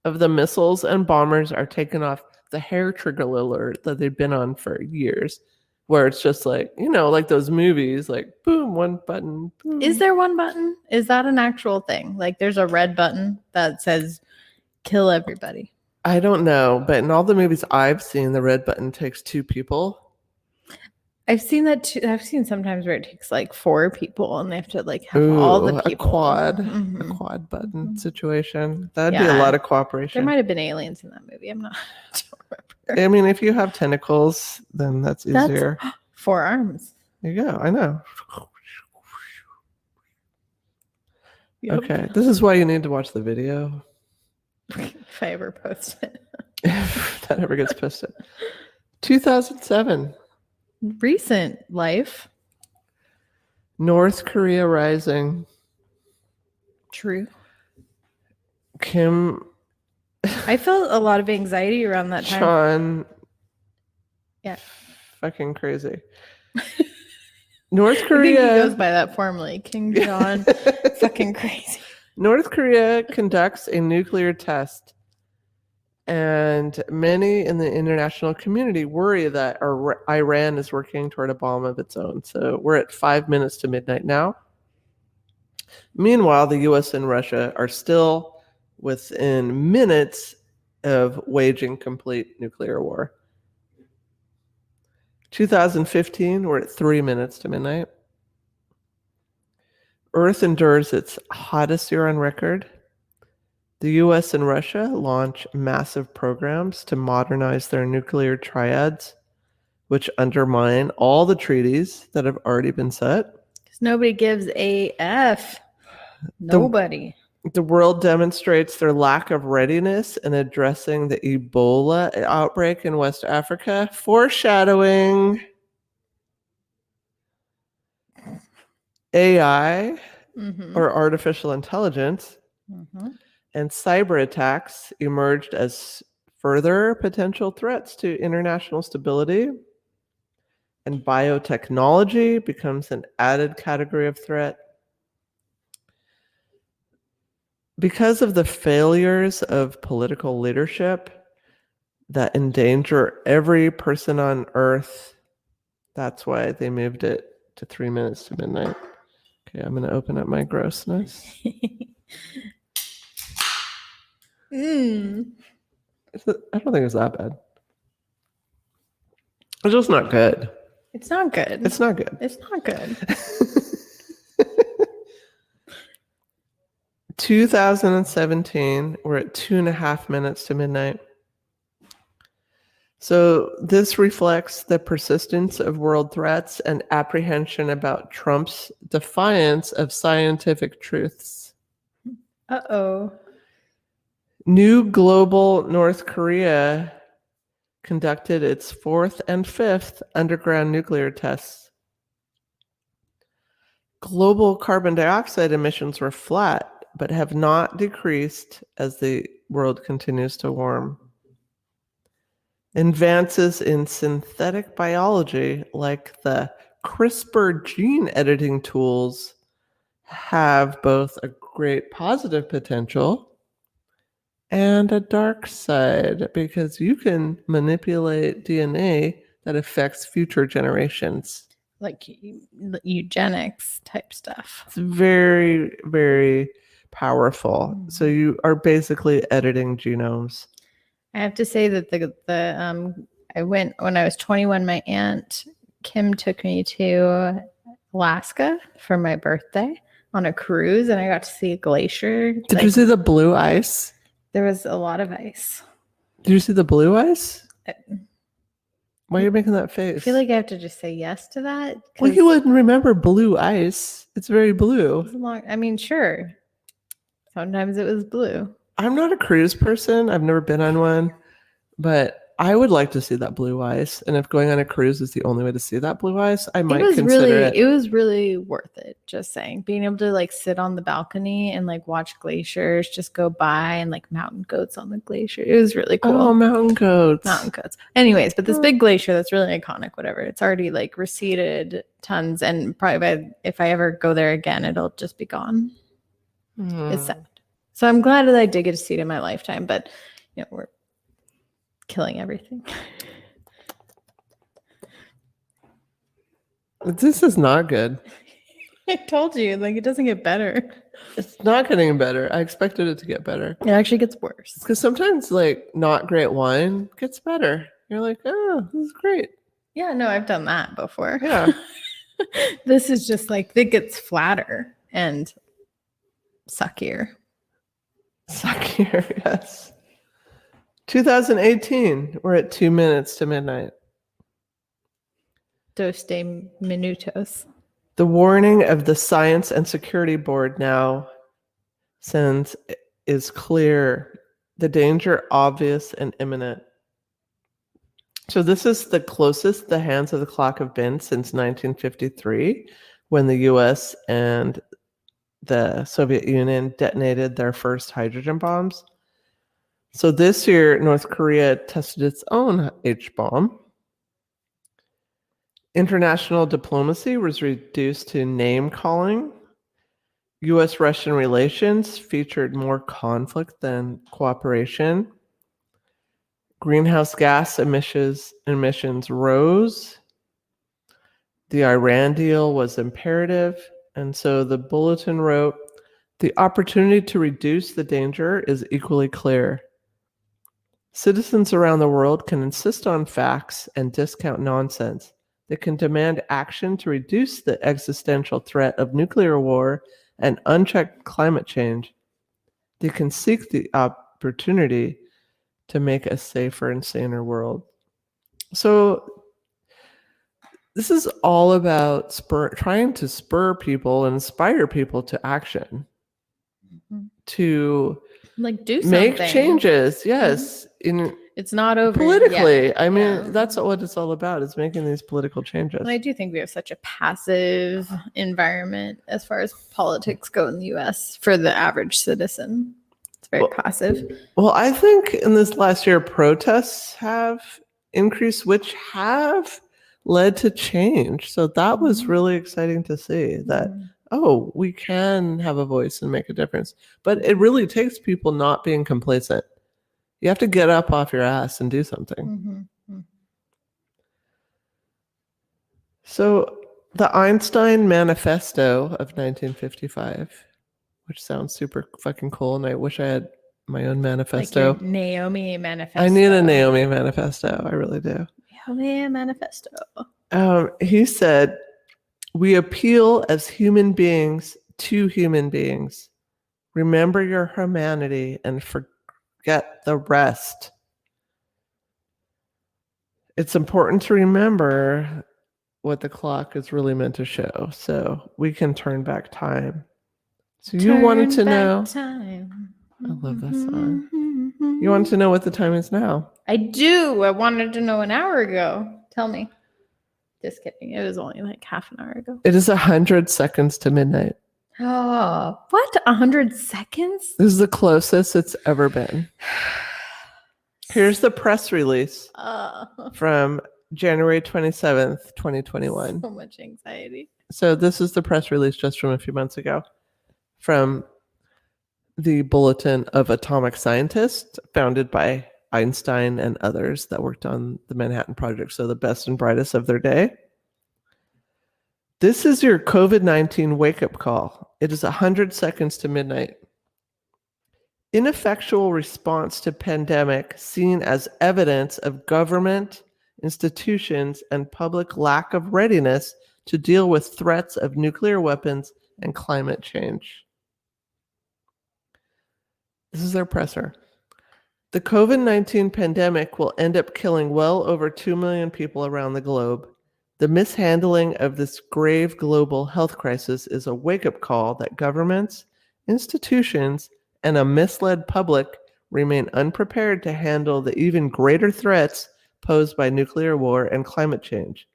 of the missiles and bombers are taken off the hair trigger alert that they've been on for years, where it's just like, like those movies, like boom, one button. Boom. Is there one button? Is that an actual thing? Like there's a red button that says kill everybody. I don't know, but in all the movies I've seen, the red button takes 2 people. I've seen that too. I've seen sometimes where it takes like 4 people and they have to like have all the people. A quad Mhm. button Mhm. situation. That'd be a Yeah. lot of cooperation. There might have been aliens in that movie. I'm not. I don't remember. I mean, if you have tentacles, then that's easier. 4 arms. There you go. I know. Yep. Okay. This is why you need to watch the video. If I ever post it. If that ever gets posted. 2007. Recent life. North Korea rising. True. Kim. I felt a lot of anxiety around that time. Sean. Yeah. Fucking crazy. North I think Korea. he goes by that formally. King John. Fucking crazy. North Korea conducts a nuclear test, and many in the international community worry that Iran is working toward a bomb of its own. So we're at 5 minutes to midnight now. Meanwhile, the US and Russia are still within minutes of waging complete nuclear war. 2015, we're at 3 minutes to midnight. Earth endures its hottest year on record. The US and Russia launch massive programs to modernize their nuclear triads, which undermine all the treaties that have already been set. Because nobody gives a F. Nobody. The world demonstrates their lack of readiness in addressing the Ebola outbreak in West Africa, foreshadowing AI or artificial intelligence and cyber attacks emerged as further potential threats to international stability, and biotechnology becomes an added category of threat. Because of the failures of political leadership that endanger every person on Earth, that's why they moved it to 3 minutes to midnight. Okay, I'm going to open up my grossness. I don't think it's that bad. It's just not good. It's not good. It's not good. It's not good. 2017, we're at 2.5 minutes to midnight. So this reflects the persistence of world threats and apprehension about Trump's defiance of scientific truths. Uh-oh. New global North Korea conducted its 4th and 5th underground nuclear tests. Global carbon dioxide emissions were flat, but have not decreased as the world continues to warm. Advances in synthetic biology, like the CRISPR gene editing tools, have both a great positive potential and a dark side, because you can manipulate DNA that affects future generations. Like eugenics type stuff. It's very, very powerful. So you are basically editing genomes. I have to say that I went when I was 21. My aunt Kim took me to Alaska for my birthday on a cruise, and I got to see a glacier. Did you see the blue ice? There was a lot of ice. Did you see the blue ice? Why are you making that face? I feel like I have to just say yes to that. Well, you wouldn't remember blue ice. It's very blue. I mean, sure. Sometimes it was blue. I'm not a cruise person. I've never been on one, but I would like to see that blue ice. And if going on a cruise is the only way to see that blue ice, I might consider it. It was really worth it. Just saying, being able to like sit on the balcony and like watch glaciers just go by and like mountain goats on the glacier. It was really cool. Oh, mountain goats. Mountain goats. Anyways, but this big glacier that's really iconic, whatever. It's already like receded tons, and probably if I ever go there again, it'll just be gone. It's sad. So I'm glad that I did get to see it in my lifetime, but we're killing everything. This is not good. I told you, like, it doesn't get better. It's not getting better. I expected it to get better. It actually gets worse. Because sometimes, like, not great wine gets better. You're like, oh, this is great. Yeah, no, I've done that before. Yeah. This is just like, it gets flatter and suckier. Suckier, yes. 2018, we're at 2 minutes to midnight. Dos de minutos. The warning of the Science and Security Board now is clear. The danger obvious and imminent. So this is the closest the hands of the clock have been since 1953, when the US and the Soviet Union detonated their first hydrogen bombs. So this year, North Korea tested its own H-bomb. International diplomacy was reduced to name-calling. US-Russian relations featured more conflict than cooperation. Greenhouse gas emissions rose. The Iran deal was imperative. And so the bulletin wrote, the opportunity to reduce the danger is equally clear. Citizens around the world can insist on facts and discount nonsense. They can demand action to reduce the existential threat of nuclear war and unchecked climate change. They can seek the opportunity to make a safer and saner world. So this is all about trying to spur people and inspire people to action, to like do something. Make changes. Yes. It's not over politically. yet. I mean, that's what it's all about, is making these political changes. And I do think we have such a passive environment as far as politics go in the US for the average citizen. It's very passive. Well, I think in this last year, protests have increased, which have led to change. So that was really exciting to see that, oh, we can have a voice and make a difference. But it really takes people not being complacent. You have to get up off your ass and do something. So the Einstein Manifesto of 1955, which sounds super fucking cool, and I wish I had my own manifesto. Like your Naomi Manifesto. I need a Naomi Manifesto. I really do. Naomi Manifesto. He said, we appeal as human beings to human beings. Remember your humanity and forget the rest. It's important to remember what the clock is really meant to show, so we can turn back time. So you wanted to know. Time. I love that song. You wanted to know what the time is now. I do. I wanted to know an hour ago. Tell me. Just kidding. It was only like half an hour ago. It is 100 seconds to midnight. Oh, what? 100 seconds? This is the closest it's ever been. Here's the press release from January 27th, 2021. So much anxiety. So this is the press release just from a few months ago from the Bulletin of Atomic Scientists, founded by Einstein and others that worked on the Manhattan Project, so the best and brightest of their day. This is your COVID-19 wake-up call. It is 100 seconds to midnight. Ineffectual response to pandemic seen as evidence of government, institutions, and public lack of readiness to deal with threats of nuclear weapons and climate change. This is their presser. The COVID-19 pandemic will end up killing well over 2 million people around the globe. The mishandling of this grave global health crisis is a wake-up call that governments, institutions, and a misled public remain unprepared to handle the even greater threats posed by nuclear war and climate change.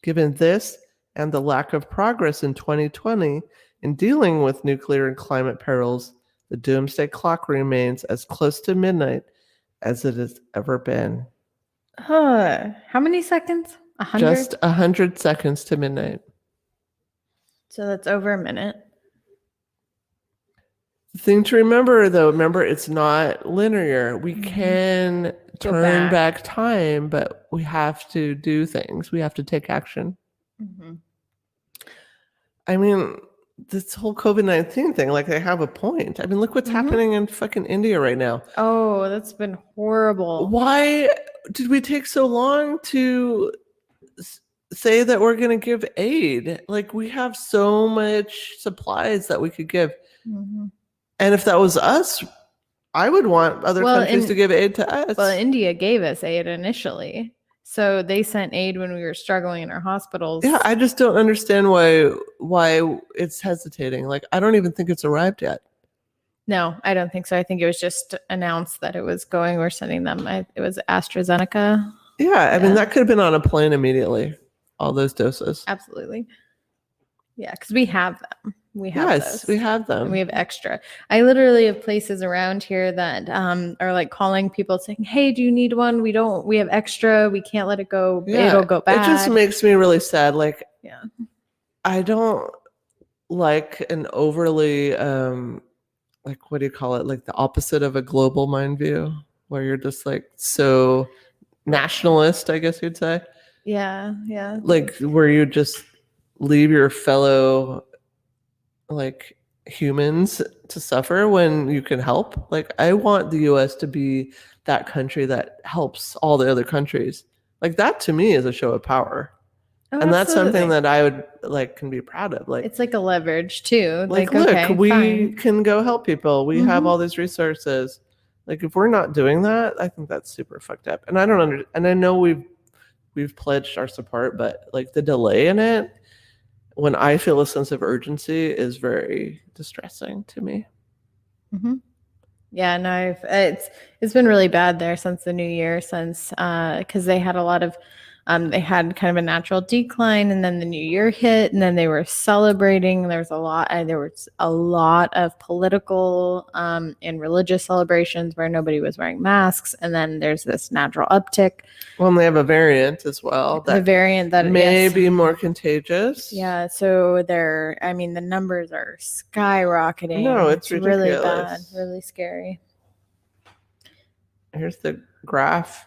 Given this and the lack of progress in 2020 in dealing with nuclear and climate perils, the doomsday clock remains as close to midnight as it has ever been. How many seconds? 100? Just 100 seconds to midnight. So that's over a minute. The thing to remember, though, it's not linear. We can turn back time, but we have to do things. We have to take action. I mean, this whole COVID-19 thing, like, they have a point. I mean, look what's happening in fucking India right now. Oh, that's been horrible. Why did we take so long to say that we're going to give aid? Like, we have so much supplies that we could give. And if that was us, I would want other countries to give aid to us. Well, India gave us aid initially. So they sent aid when we were struggling in our hospitals. Yeah, I just don't understand why it's hesitating. Like, I don't even think it's arrived yet. No, I don't think so. I think it was just announced that it was going. We're sending them. It was AstraZeneca. Yeah, I mean, that could have been on a plane immediately, all those doses. Absolutely. Yeah, because we have them. We have those. We have them. And we have extra. I literally have places around here that are like calling people saying, "Hey, do you need one? We have extra. We can't let it go. Yeah, it'll go bad." It just makes me really sad. Like, yeah, I don't like an overly like, what do you call it? Like the opposite of a global mind view, where you're just like so nationalist, I guess you'd say. Yeah. Like where you just leave your fellow like humans to suffer when you can help. Like, I want the US to be that country that helps all the other countries. Like, that to me is a show of power. And that's something that I would like can be proud of. Like, it's like a leverage too. Like look, okay, we can go help people. We have all these resources. Like, if we're not doing that, I think that's super fucked up. And I don't and I know we've pledged our support, but like the delay in it, when I feel a sense of urgency, is very distressing to me. Yeah, no, it's been really bad there since the new year, since because they had a lot of they had kind of a natural decline, and then the new year hit, and then they were celebrating. There was a lot of political and religious celebrations where nobody was wearing masks, and then there's this natural uptick. Well, and they have a variant as well. The variant that may be more contagious. Yeah, so the numbers are skyrocketing. No, it's really bad, really scary. Here's the graph.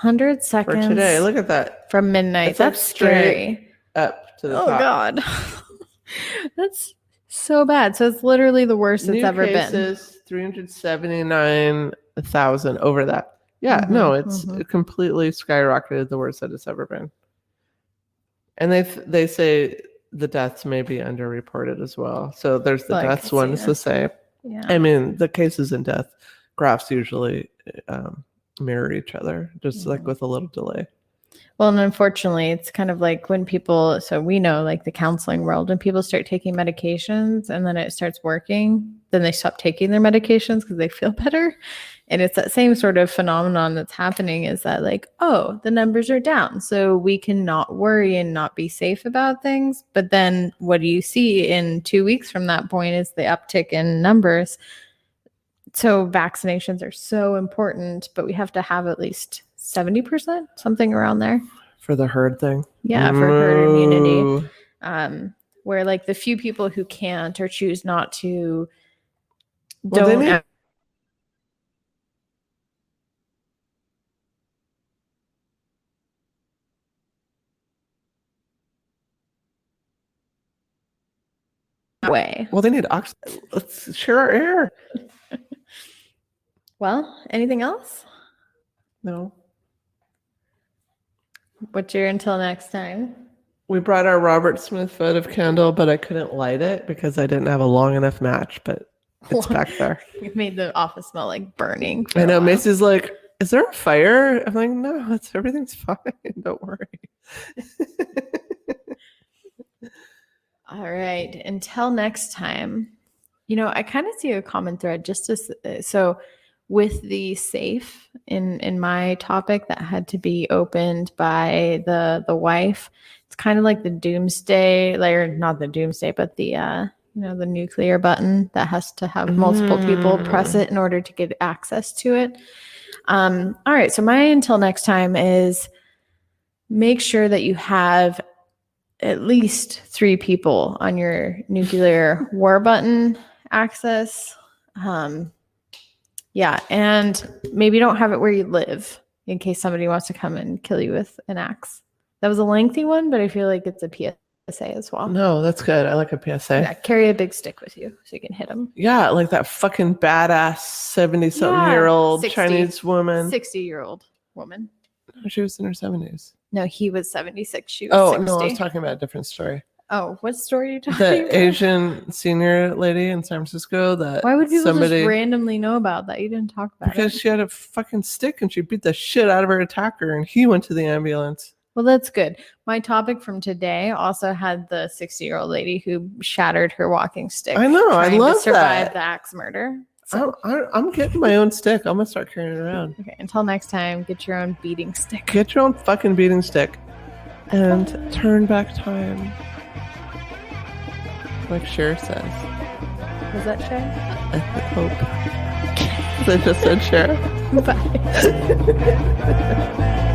100 seconds for today. Look at that. From midnight. That's scary. Up to the top. Oh God. That's so bad. So it's literally the worst it's ever been. New cases, 379,000 over that. Yeah, no, it's completely skyrocketed, the worst that it's ever been. And they say the deaths may be underreported as well. So there's the deaths one is the same. Yeah. I mean, the cases and death graphs usually mirror each other, just like with a little delay. Well, and unfortunately, it's kind of like when people, so we know like the counseling world, when people start taking medications and then it starts working, then they stop taking their medications because they feel better. And it's that same sort of phenomenon that's happening, is that like, oh, the numbers are down, so we can not worry and not be safe about things. But then what do you see in 2 weeks from that point is the uptick in numbers. So vaccinations are so important, but we have to have at least 70%, something around there. For the herd thing? Yeah, for herd immunity. Where like the few people who can't or choose not to don't. Way. Well, they need oxygen. Let's share our air. Well, anything else? No. What's your until next time? We brought our Robert Smith votive candle, but I couldn't light it because I didn't have a long enough match, but it's back there. You made the office smell like burning. I know. Macy's like, is there a fire? I'm like, no, everything's fine. Don't worry. All right. Until next time, I kind of see a common thread so with the safe in my topic that had to be opened by the wife. It's kind of like the doomsday, or not the doomsday, but the the nuclear button that has to have multiple people press it in order to get access to it. All right. So my until next time is make sure that you have at least 3 people on your nuclear war button access. Yeah. And maybe don't have it where you live in case somebody wants to come and kill you with an axe. That was a lengthy one, but I feel like it's a PSA as well. No, that's good. I like a PSA. Yeah, carry a big stick with you so you can hit them. Yeah, like that fucking badass 70-something-year-old Chinese woman. 60-year-old woman. No, she was in her 70s. No, he was 76. She was 60. No, I was talking about a different story. Oh, what story are you talking The about? Asian senior lady in San Francisco that Why would people somebody, just randomly know about that? You didn't talk about because it. she had a fucking stick and she beat the shit out of her attacker and he went to the ambulance. Well, that's good. My topic from today also had the 60-year-old lady who shattered her walking stick. I know. I trying love to survive that. the axe murder. So, I'm getting my own stick. I'm going to start carrying it around. okay, until next time, get your own beating stick. Get your own fucking beating stick and turn back time. Like Cher says. Was that Shay? I hope. I just said Cher. Bye.